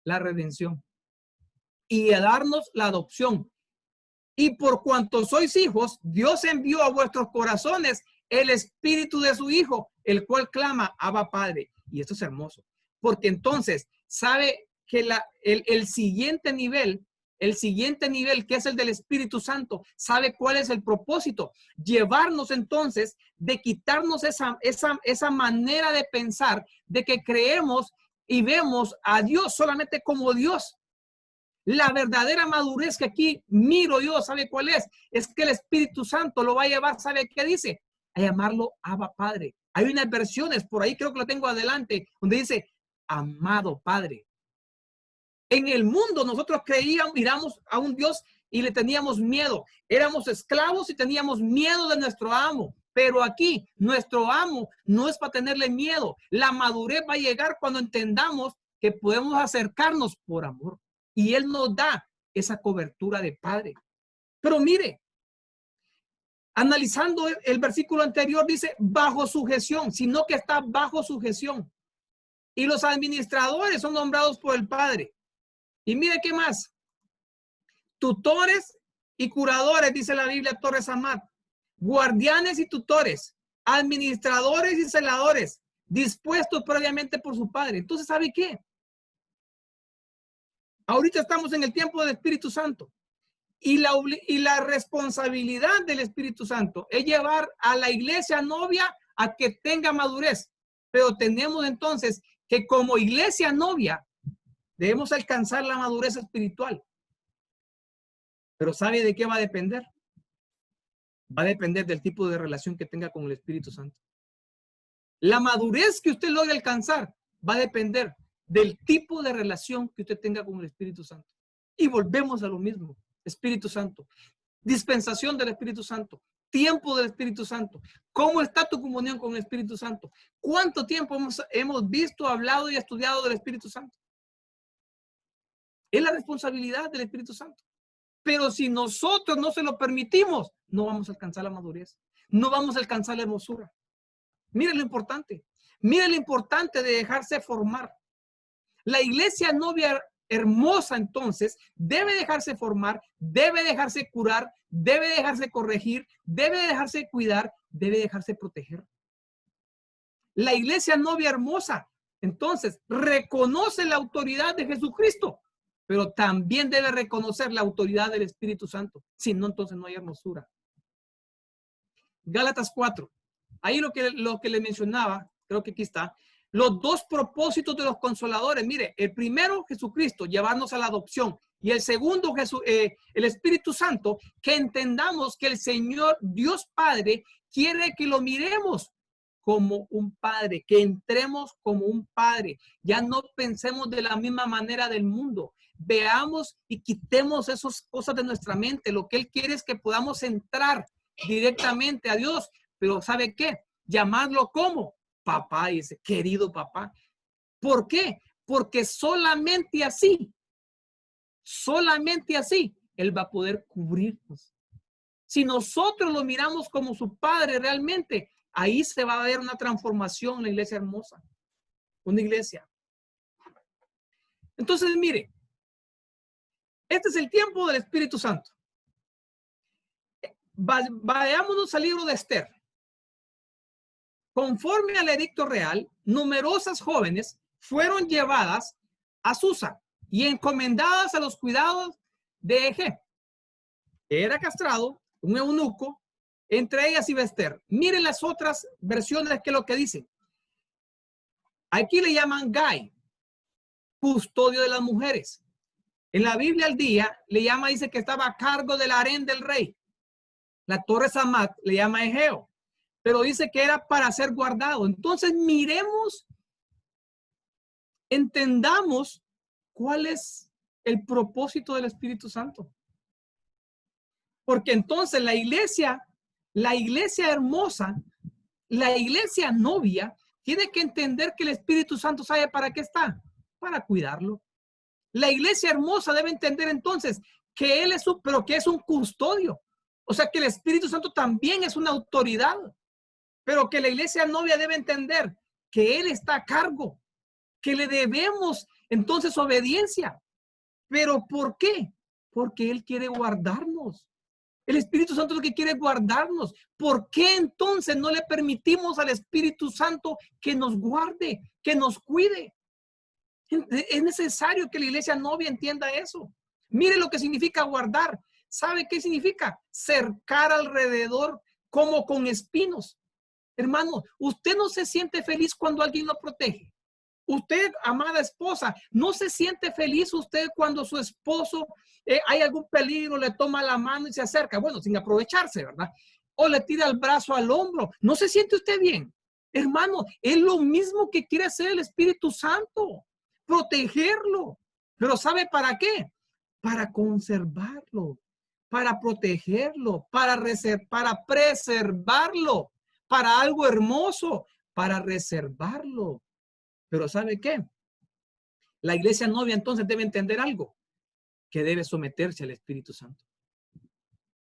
la redención. Y a darnos la adopción. Y por cuanto sois hijos, Dios envió a vuestros corazones el espíritu de su Hijo, el cual clama, Abba Padre. Y esto es hermoso, porque entonces sabe que el siguiente nivel que es el del Espíritu Santo, sabe cuál es el propósito. Llevarnos entonces de quitarnos esa manera de pensar, de que creemos y vemos a Dios solamente como Dios. La verdadera madurez que aquí miro yo, ¿sabe cuál es? Es que el Espíritu Santo lo va a llevar, ¿sabe qué dice? A llamarlo Abba Padre. Hay unas versiones, por ahí creo que lo tengo adelante, donde dice, amado Padre. En el mundo nosotros miramos a un Dios y le teníamos miedo. Éramos esclavos y teníamos miedo de nuestro amo. Pero aquí, nuestro amo no es para tenerle miedo. La madurez va a llegar cuando entendamos que podemos acercarnos por amor. Y Él nos da esa cobertura de Padre. Pero mire, analizando el versículo anterior, dice bajo sujeción, sino que está bajo sujeción. Y los administradores son nombrados por el Padre. Y mire qué más. Tutores y curadores, dice la Biblia, Torres Amat. Guardianes y tutores, administradores y celadores, dispuestos previamente por su Padre. Entonces, ¿sabe qué? Ahorita estamos en el tiempo del Espíritu Santo y la responsabilidad del Espíritu Santo es llevar a la iglesia novia a que tenga madurez. Pero tenemos entonces que como iglesia novia debemos alcanzar la madurez espiritual. Pero ¿sabe de qué va a depender? Va a depender del tipo de relación que tenga con el Espíritu Santo. La madurez que usted logre alcanzar va a depender del tipo de relación que usted tenga con el Espíritu Santo. Y volvemos a lo mismo. Espíritu Santo. Dispensación del Espíritu Santo. Tiempo del Espíritu Santo. ¿Cómo está tu comunión con el Espíritu Santo? ¿Cuánto tiempo hemos visto, hablado y estudiado del Espíritu Santo? Es la responsabilidad del Espíritu Santo. Pero si nosotros no se lo permitimos, no vamos a alcanzar la madurez. No vamos a alcanzar la hermosura. Mire lo importante. Mire lo importante de dejarse formar. La iglesia novia hermosa, entonces, debe dejarse formar, debe dejarse curar, debe dejarse corregir, debe dejarse cuidar, debe dejarse proteger. La iglesia novia hermosa, entonces, reconoce la autoridad de Jesucristo, pero también debe reconocer la autoridad del Espíritu Santo. Si no, entonces no hay hermosura. Gálatas 4. Ahí lo que le mencionaba, creo que aquí está, los dos propósitos de los consoladores. Mire, el primero, Jesucristo, llevarnos a la adopción. Y el segundo, el Espíritu Santo, que entendamos que el Señor, Dios Padre, quiere que lo miremos como un padre, que entremos como un padre. Ya no pensemos de la misma manera del mundo. Veamos y quitemos esas cosas de nuestra mente. Lo que Él quiere es que podamos entrar directamente a Dios. Pero ¿sabe qué? Llamarlo como papá, dice, querido papá. ¿Por qué? Porque solamente así, Él va a poder cubrirnos. Si nosotros lo miramos como su padre realmente, ahí se va a ver una transformación en la iglesia hermosa. Una iglesia. Entonces, mire, este es el tiempo del Espíritu Santo. Vayámonos al libro de Esther. Conforme al edicto real, numerosas jóvenes fueron llevadas a Susa y encomendadas a los cuidados de Ege. Era castrado, un eunuco, entre ellas iba Esther. Miren las otras versiones que lo que dicen. Aquí le llaman Gai, custodio de las mujeres. En la Biblia al día le llama, dice que estaba a cargo del harén del rey. La Torre Samat le llama Egeo, pero dice que era para ser guardado. Entonces miremos, entendamos cuál es el propósito del Espíritu Santo. Porque entonces la iglesia hermosa, la iglesia novia, tiene que entender que el Espíritu Santo sabe para qué está, para cuidarlo. La iglesia hermosa debe entender entonces que Él es que es un custodio. O sea que el Espíritu Santo también es una autoridad, pero que la iglesia novia debe entender que Él está a cargo, que le debemos entonces obediencia. ¿Pero por qué? Porque Él quiere guardarnos. El Espíritu Santo lo que quiere es guardarnos. ¿Por qué entonces no le permitimos al Espíritu Santo que nos guarde, que nos cuide? Es necesario que la iglesia novia entienda eso. Mire lo que significa guardar. ¿Sabe qué significa? Cercar alrededor como con espinos. Hermano, usted no se siente feliz cuando alguien lo protege. Usted, amada esposa, no se siente feliz usted cuando su esposo hay algún peligro, le toma la mano y se acerca. Bueno, sin aprovecharse, ¿verdad? O le tira el brazo al hombro. ¿No se siente usted bien? Hermano, es lo mismo que quiere hacer el Espíritu Santo. Protegerlo. Pero ¿sabe para qué? Para conservarlo, para protegerlo, para preservarlo, para algo hermoso, para reservarlo. Pero ¿sabe qué? La iglesia novia entonces debe entender algo, que debe someterse al Espíritu Santo.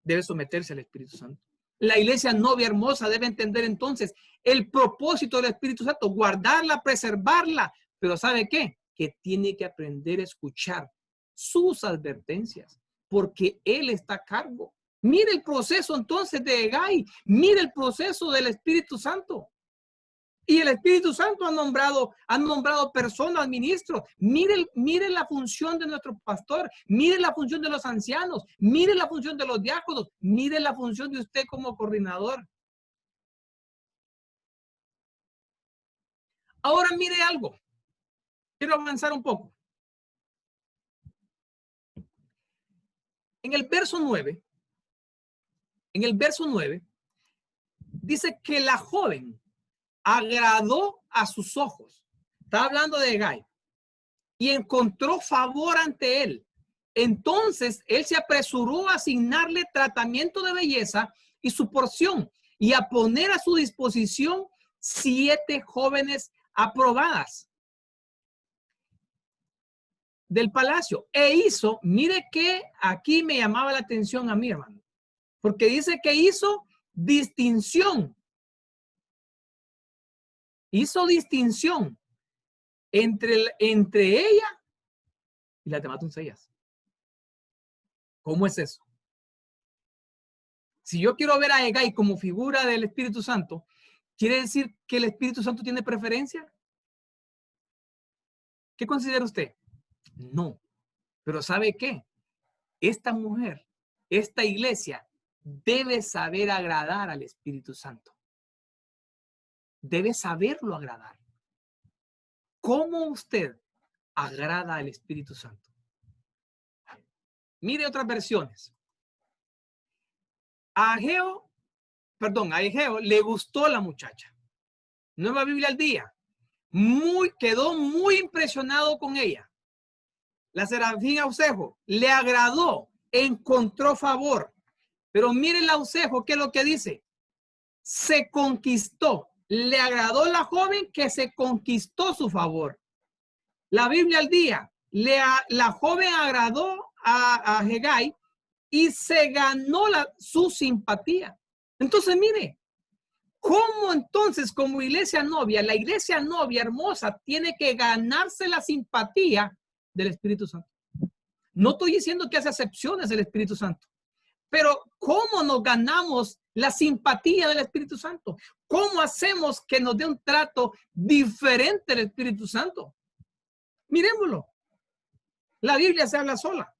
Debe someterse al Espíritu Santo. La iglesia novia hermosa debe entender entonces el propósito del Espíritu Santo, guardarla, preservarla. Pero ¿sabe qué? Que tiene que aprender a escuchar sus advertencias, porque Él está a cargo. Mire el proceso entonces de Gai, mire el proceso del Espíritu Santo. Y el Espíritu Santo ha nombrado personas, ministros. Mire la función de nuestro pastor, mire la función de los ancianos, mire la función de los diáconos, mire la función de usted como coordinador. Ahora mire algo. Quiero avanzar un poco. En el verso 9, dice que la joven agradó a sus ojos. Está hablando de Gai. Y encontró favor ante él. Entonces él se apresuró a asignarle tratamiento de belleza y su porción y a poner a su disposición 7 jóvenes aprobadas. del palacio. E hizo, mire que aquí me llamaba la atención a mí, hermano, porque dice que hizo distinción. Hizo distinción entre ella y las demás doncellas. ¿Cómo es eso? Si yo quiero ver a Hegai como figura del Espíritu Santo, ¿quiere decir que el Espíritu Santo tiene preferencia? ¿Qué considera usted? No. Pero ¿sabe qué? Esta mujer, esta iglesia, debe saber agradar al Espíritu Santo. Debe saberlo agradar. ¿Cómo usted agrada al Espíritu Santo? Mire otras versiones. A Egeo le gustó la muchacha. Nueva Biblia al Día. Quedó muy impresionado con ella. La Serafín Aucejo le agradó, encontró favor. Pero mire el Aucejo, ¿qué es lo que dice? Se conquistó. Le agradó la joven que se conquistó su favor. La Biblia al Día. La joven agradó a Hegai y se ganó su simpatía. Entonces, mire, ¿cómo entonces como iglesia novia, la iglesia novia hermosa tiene que ganarse la simpatía del Espíritu Santo? No estoy diciendo que hace excepciones el Espíritu Santo, pero ¿cómo nos ganamos la simpatía del Espíritu Santo? ¿Cómo hacemos que nos dé un trato diferente del Espíritu Santo? Miremoslo. La Biblia se habla sola.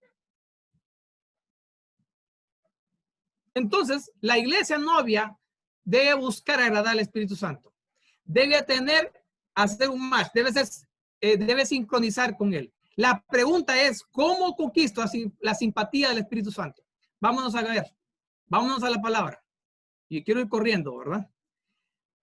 Entonces, la iglesia novia debe buscar agradar al Espíritu Santo. Debe hacer un match, debe sincronizar con él. La pregunta es, ¿cómo conquisto la simpatía del Espíritu Santo? Vámonos a ver, vámonos a la palabra. Y quiero ir corriendo, ¿verdad?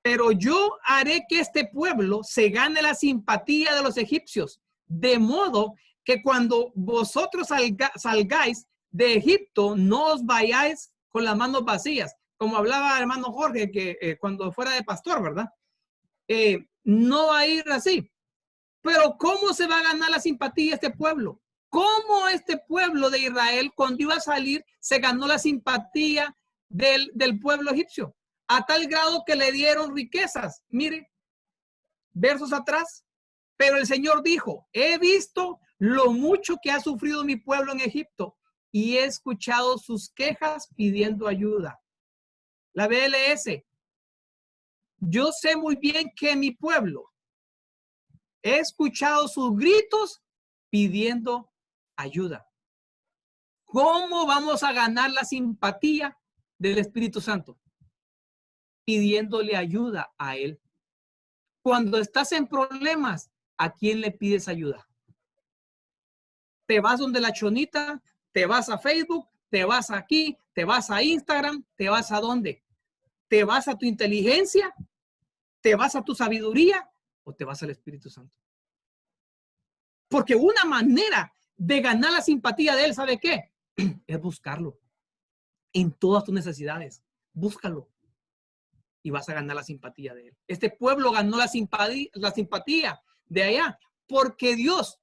Pero yo haré que este pueblo se gane la simpatía de los egipcios, de modo que cuando vosotros salgáis de Egipto, no os vayáis con las manos vacías, como hablaba el hermano Jorge, que cuando fuera de pastor, ¿verdad? No va a ir así. Pero ¿cómo se va a ganar la simpatía de este pueblo? ¿Cómo este pueblo de Israel, cuando iba a salir, se ganó la simpatía del pueblo egipcio? A tal grado que le dieron riquezas. Mire, versos atrás. Pero el Señor dijo, he visto lo mucho que ha sufrido mi pueblo en Egipto y he escuchado sus quejas pidiendo ayuda. La BLS. Yo sé muy bien que mi pueblo, he escuchado sus gritos pidiendo ayuda. ¿Cómo vamos a ganar la simpatía del Espíritu Santo? Pidiéndole ayuda a Él. Cuando estás en problemas, ¿a quién le pides ayuda? Te vas donde la chonita, te vas a Facebook, te vas aquí, te vas a Instagram, te vas a dónde? ¿Te vas a tu inteligencia? ¿Te vas a tu sabiduría? ¿O te vas al Espíritu Santo? Porque una manera de ganar la simpatía de Él, ¿sabe qué? Es buscarlo. En todas tus necesidades. Búscalo. Y vas a ganar la simpatía de Él. Este pueblo ganó la simpatía de allá. Porque Dios,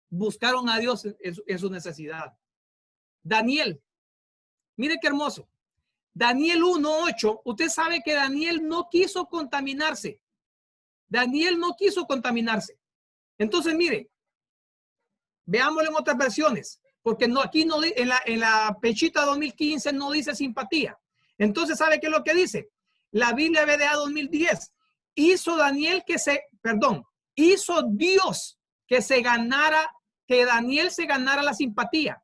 buscaron a Dios en su necesidad. Daniel. Mire qué hermoso. Daniel 1:8. Usted sabe que Daniel no quiso contaminarse. Daniel no quiso contaminarse. Entonces, mire, veámoslo en otras versiones, porque no, aquí no, en la Pechita 2015 no dice simpatía. Entonces, ¿sabe qué es lo que dice? La Biblia BDA 2010. Hizo Dios que Daniel se ganara la simpatía.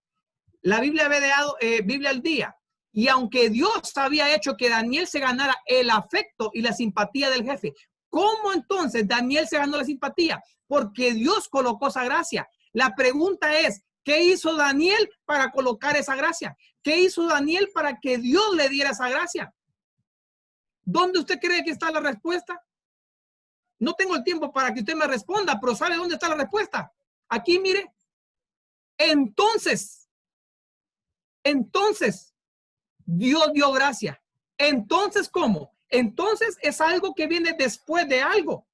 La Biblia BDA, Biblia al Día. Y aunque Dios había hecho que Daniel se ganara el afecto y la simpatía del jefe, ¿cómo entonces Daniel se ganó la simpatía? Porque Dios colocó esa gracia. La pregunta es, ¿qué hizo Daniel para colocar esa gracia? ¿Qué hizo Daniel para que Dios le diera esa gracia? ¿Dónde usted cree que está la respuesta? No tengo el tiempo para que usted me responda, pero ¿sabe dónde está la respuesta? Aquí, mire. Entonces, Dios dio gracia. Entonces, ¿cómo? Entonces es algo que viene después de algo.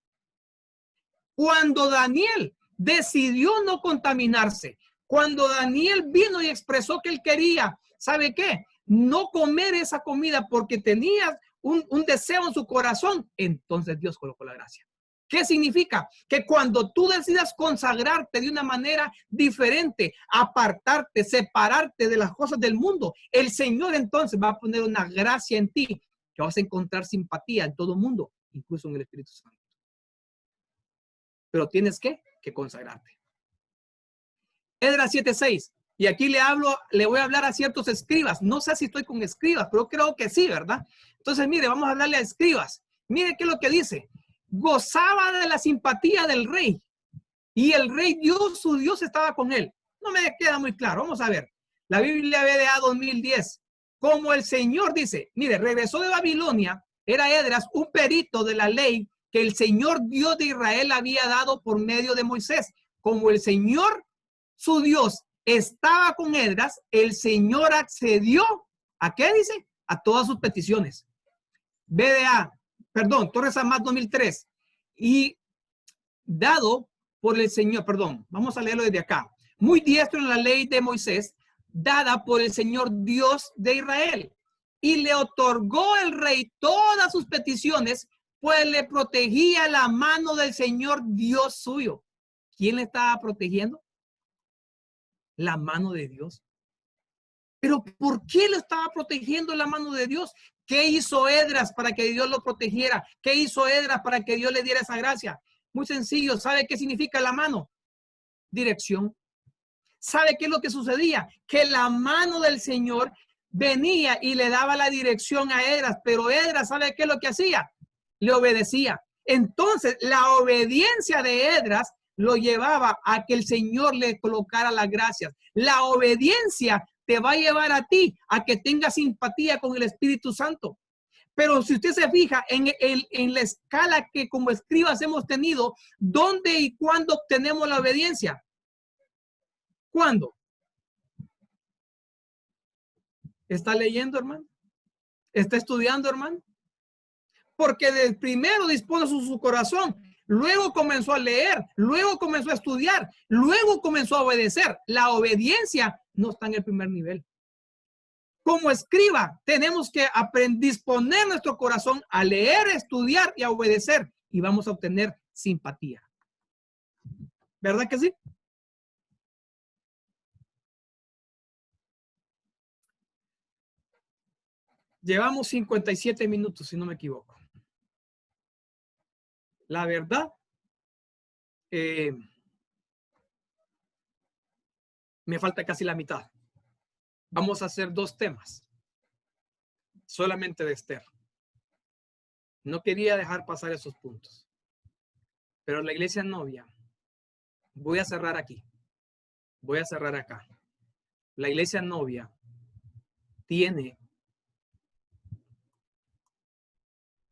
Cuando Daniel decidió no contaminarse. Cuando Daniel vino y expresó que él quería, ¿sabe qué? No comer esa comida porque tenía un deseo en su corazón, entonces Dios colocó la gracia. ¿Qué significa? Que cuando tú decidas consagrarte de una manera diferente, apartarte, separarte de las cosas del mundo, el Señor entonces va a poner una gracia en ti, que vas a encontrar simpatía en todo el mundo, incluso en el Espíritu Santo. Pero tienes que consagrarte. Esdras 7:6. Y aquí le voy a hablar a ciertos escribas. No sé si estoy con escribas, pero creo que sí, ¿verdad? Entonces, mire, vamos a hablarle a escribas. Mire qué es lo que dice. Gozaba de la simpatía del rey. Y el rey Dios, su Dios, estaba con él. No me queda muy claro. Vamos a ver. La Biblia BDA 2010. Como el Señor dice, mire, regresó de Babilonia, era Esdras, un perito de la ley que el Señor Dios de Israel había dado por medio de Moisés. Como el Señor, su Dios, estaba con Esdras, el Señor accedió, ¿a qué dice? A todas sus peticiones. BDA, perdón, Torres Amat 2003. Y dado por el Señor, perdón, vamos a leerlo desde acá. Muy diestro en la ley de Moisés, dada por el Señor Dios de Israel. Y le otorgó el rey todas sus peticiones, pues le protegía la mano del Señor Dios suyo. ¿Quién le estaba protegiendo? La mano de Dios. Pero ¿por qué lo estaba protegiendo la mano de Dios? ¿Qué hizo Esdras para que Dios lo protegiera? ¿Qué hizo Esdras para que Dios le diera esa gracia? Muy sencillo. ¿Sabe qué significa la mano? Dirección. ¿Sabe qué es lo que sucedía? Que la mano del Señor venía y le daba la dirección a Esdras, pero Esdras, ¿sabe qué es lo que hacía? Le obedecía. Entonces, la obediencia de Esdras lo llevaba a que el Señor le colocara las gracias. La obediencia te va a llevar a ti a que tengas simpatía con el Espíritu Santo. Pero si usted se fija en la escala que como escribas hemos tenido, ¿dónde y cuándo obtenemos la obediencia? ¿Cuándo? ¿Está leyendo, hermano? ¿Está estudiando, hermano? Porque del primero dispone su corazón, luego comenzó a leer, luego comenzó a estudiar, luego comenzó a obedecer. La obediencia no está en el primer nivel. Como escriba, tenemos que disponer nuestro corazón a leer, estudiar y a obedecer, y vamos a obtener simpatía. ¿Verdad que sí? Llevamos 57 minutos, si no me equivoco. La verdad, me falta casi la mitad. Vamos a hacer 2 temas, solamente de Esther. No quería dejar pasar esos puntos. Pero la iglesia novia, voy a cerrar aquí. Voy a cerrar acá. La iglesia novia tiene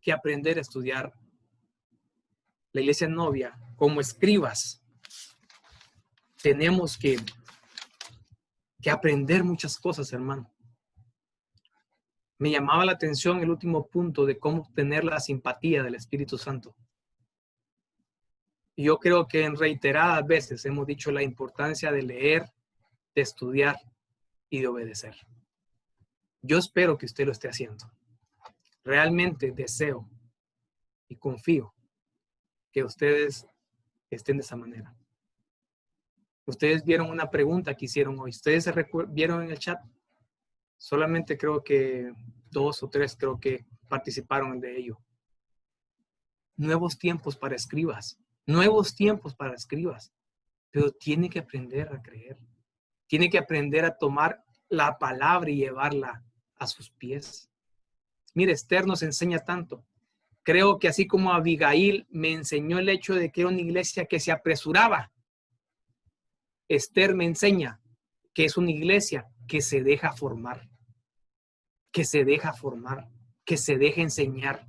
que aprender a estudiar. La iglesia novia, como escribas, tenemos que aprender muchas cosas, hermano. Me llamaba la atención el último punto de cómo obtener la simpatía del Espíritu Santo. Y yo creo que en reiteradas veces hemos dicho la importancia de leer, de estudiar y de obedecer. Yo espero que usted lo esté haciendo. Realmente deseo y confío que ustedes estén de esa manera. Ustedes vieron una pregunta que hicieron hoy. Ustedes se vieron en el chat. Solamente creo que 2 o 3 creo que participaron de ello. Nuevos tiempos para escribas. Nuevos tiempos para escribas. Pero tiene que aprender a creer. Tiene que aprender a tomar la palabra y llevarla a sus pies. Mire, Esther nos enseña tanto. Creo que así como Abigail me enseñó el hecho de que era una iglesia que se apresuraba, Esther me enseña que es una iglesia que se deja formar, que se deja formar, que se deja enseñar.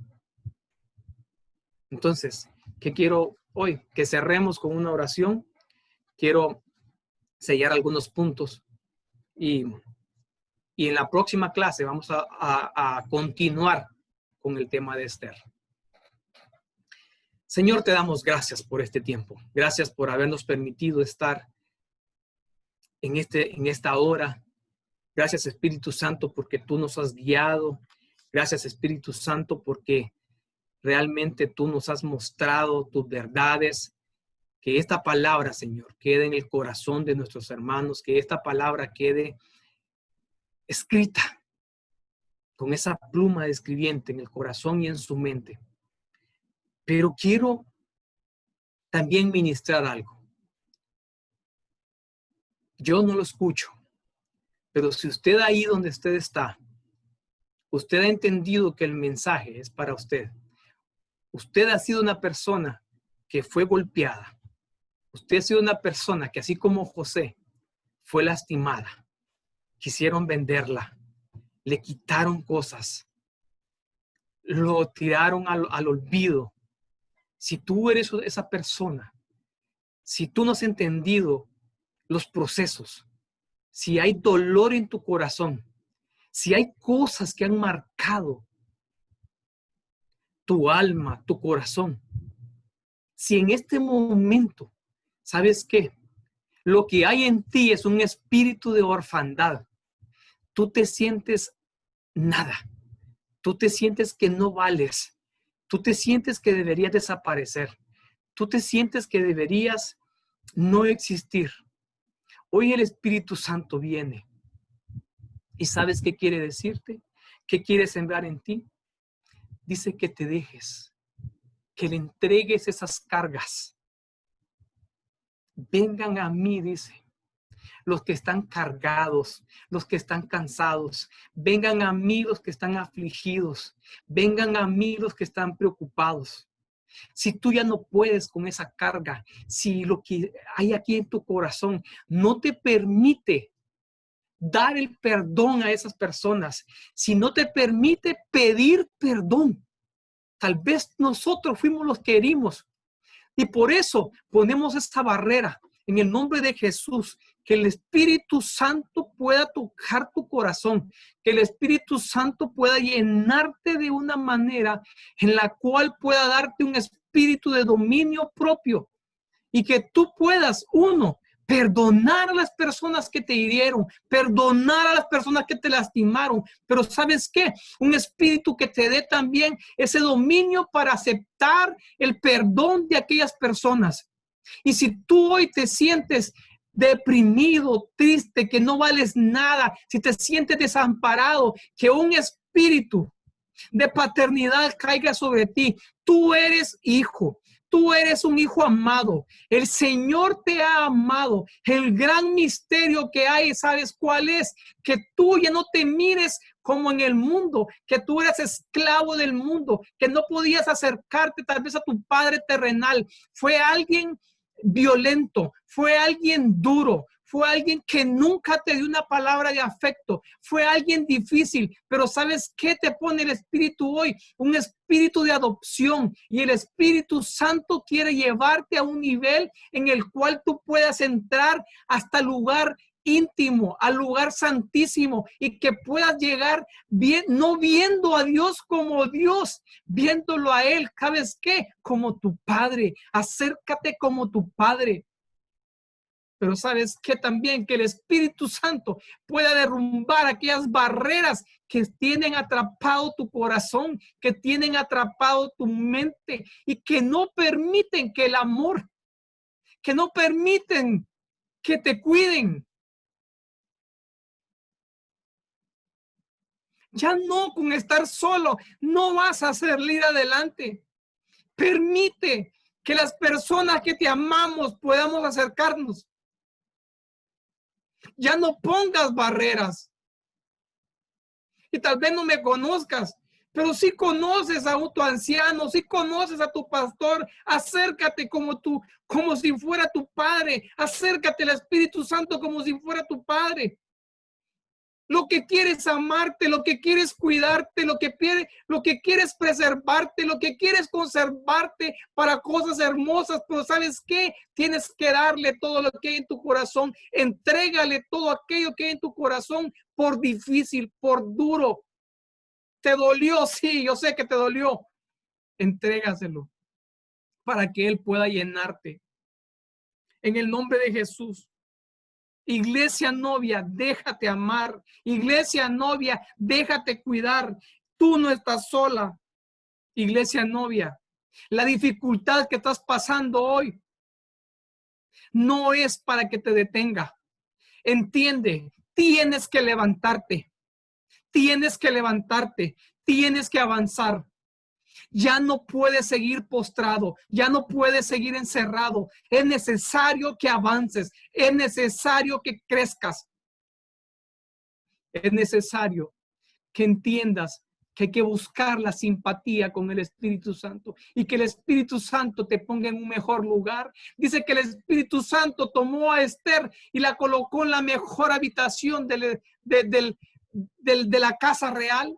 Entonces, ¿qué quiero hoy? Que cerremos con una oración. Quiero sellar algunos puntos y en la próxima clase vamos a continuar con el tema de Esther. Señor, te damos gracias por este tiempo. Gracias por habernos permitido estar en esta hora. Gracias, Espíritu Santo, porque tú nos has guiado. Gracias, Espíritu Santo, porque realmente tú nos has mostrado tus verdades. Que esta palabra, Señor, quede en el corazón de nuestros hermanos. Que esta palabra quede escrita con esa pluma de escribiente en el corazón y en su mente. Pero quiero también ministrar algo. Yo no lo escucho, pero si usted ahí donde usted está, usted ha entendido que el mensaje es para usted. Usted ha sido una persona que fue golpeada. Usted ha sido una persona que, así como José, fue lastimada. Quisieron venderla. Le quitaron cosas. Lo tiraron al olvido. Si tú eres esa persona, si tú no has entendido los procesos, si hay dolor en tu corazón, si hay cosas que han marcado tu alma, tu corazón, si en este momento, ¿sabes qué? Lo que hay en ti es un espíritu de orfandad. Tú te sientes nada. Tú te sientes que no vales. Tú te sientes que deberías desaparecer. Tú te sientes que deberías no existir. Hoy el Espíritu Santo viene. ¿Y sabes qué quiere decirte? ¿Qué quiere sembrar en ti? Dice que te dejes, que le entregues esas cargas. Vengan a mí, dice, los que están cargados, los que están cansados. Vengan a mí los que están afligidos. Vengan a mí los que están preocupados. Si tú ya no puedes con esa carga, si lo que hay aquí en tu corazón no te permite dar el perdón a esas personas, si no te permite pedir perdón, tal vez nosotros fuimos los que herimos y por eso ponemos esta barrera en el nombre de Jesús, que el Espíritu Santo pueda tocar tu corazón, que el Espíritu Santo pueda llenarte de una manera en la cual pueda darte un espíritu de dominio propio y que tú puedas, uno, perdonar a las personas que te hirieron, perdonar a las personas que te lastimaron, pero ¿sabes qué? Un espíritu que te dé también ese dominio para aceptar el perdón de aquellas personas. Y si tú hoy te sientes deprimido, triste, que no vales nada, si te sientes desamparado, que un espíritu de paternidad caiga sobre ti. Tú eres hijo. Tú eres un hijo amado. El Señor te ha amado. El gran misterio que hay, ¿sabes cuál es? Que tú ya no te mires como en el mundo, que tú eres esclavo del mundo, que no podías acercarte tal vez a tu padre terrenal. Fue alguien violento, fue alguien duro, fue alguien que nunca te dio una palabra de afecto, fue alguien difícil, pero ¿sabes qué te pone el Espíritu hoy? Un espíritu de adopción, y el Espíritu Santo quiere llevarte a un nivel en el cual tú puedas entrar hasta el lugar íntimo, al lugar santísimo, y que puedas llegar bien, no viendo a Dios como Dios, viéndolo a Él, ¿sabes qué? Como tu Padre. Acércate como tu Padre. Pero sabes que también que el Espíritu Santo pueda derrumbar aquellas barreras que tienen atrapado tu corazón, que tienen atrapado tu mente y que no permiten que el amor, que no permiten que te cuiden. Ya no, con estar solo no vas a salir adelante. Permite que las personas que te amamos podamos acercarnos. Ya no pongas barreras. Y tal vez no me conozcas, pero sí conoces a tu anciano, sí conoces a tu pastor. Acércate como si fuera tu padre. Acércate al Espíritu Santo como si fuera tu padre. Lo que quieres amarte, lo que quieres cuidarte, lo que quieres preservarte, lo que quieres conservarte para cosas hermosas. Pero ¿sabes qué? Tienes que darle todo lo que hay en tu corazón. Entrégale todo aquello que hay en tu corazón, por difícil, por duro. ¿Te dolió? Sí, yo sé que te dolió. Entrégaselo. para que Él pueda llenarte. En el nombre de Jesús. Iglesia novia, déjate amar. Iglesia novia, déjate cuidar. Tú no estás sola. Iglesia novia, la dificultad que estás pasando hoy no es para que te detenga. Entiende, tienes que levantarte. Tienes que levantarte. Tienes que avanzar. Ya no puedes seguir postrado, ya no puedes seguir encerrado. Es necesario que avances, es necesario que crezcas. Es necesario que entiendas que hay que buscar la simpatía con el Espíritu Santo y que el Espíritu Santo te ponga en un mejor lugar. Dice que el Espíritu Santo tomó a Esther y la colocó en la mejor habitación de la casa real.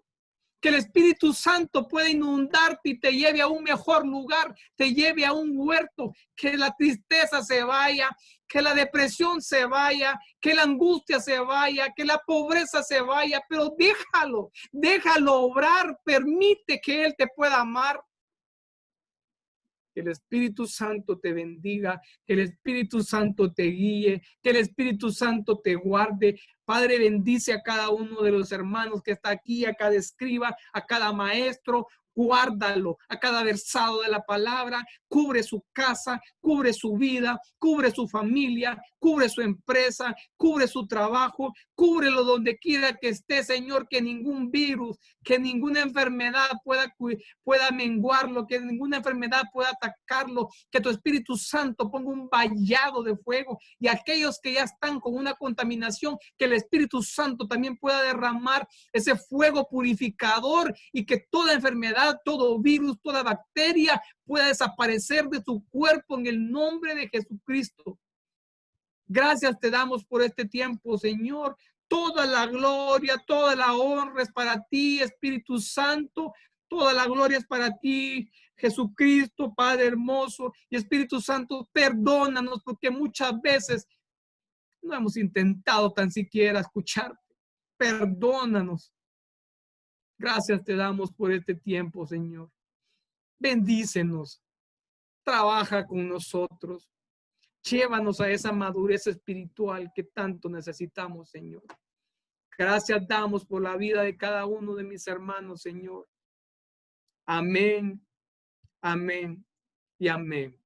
Que el Espíritu Santo pueda inundarte y te lleve a un mejor lugar, te lleve a un huerto, que la tristeza se vaya, que la depresión se vaya, que la angustia se vaya, que la pobreza se vaya, pero déjalo obrar, permite que Él te pueda amar. Que el Espíritu Santo te bendiga, que el Espíritu Santo te guíe, que el Espíritu Santo te guarde. Padre, bendice a cada uno de los hermanos que está aquí, a cada escriba, a cada maestro. Guárdalo a cada versado de la palabra, cubre su casa, cubre su vida, cubre su familia, cubre su empresa, cubre su trabajo, cúbrelo donde quiera que esté, Señor, que ningún virus, que ninguna enfermedad pueda menguarlo, que ninguna enfermedad pueda atacarlo, que tu Espíritu Santo ponga un vallado de fuego y aquellos que ya están con una contaminación, que el Espíritu Santo también pueda derramar ese fuego purificador y que toda enfermedad, todo virus, toda bacteria pueda desaparecer de tu cuerpo en el nombre de Jesucristo. Gracias te damos por este tiempo, Señor. Toda la gloria, toda la honra es para ti, Espíritu Santo. Toda la gloria es para ti, Jesucristo, Padre hermoso. Y Espíritu Santo, perdónanos porque muchas veces no hemos intentado tan siquiera escucharte. Perdónanos. Gracias te damos por este tiempo, Señor. Bendícenos. Trabaja con nosotros. Llévanos a esa madurez espiritual que tanto necesitamos, Señor. Gracias damos por la vida de cada uno de mis hermanos, Señor. Amén, amén y amén.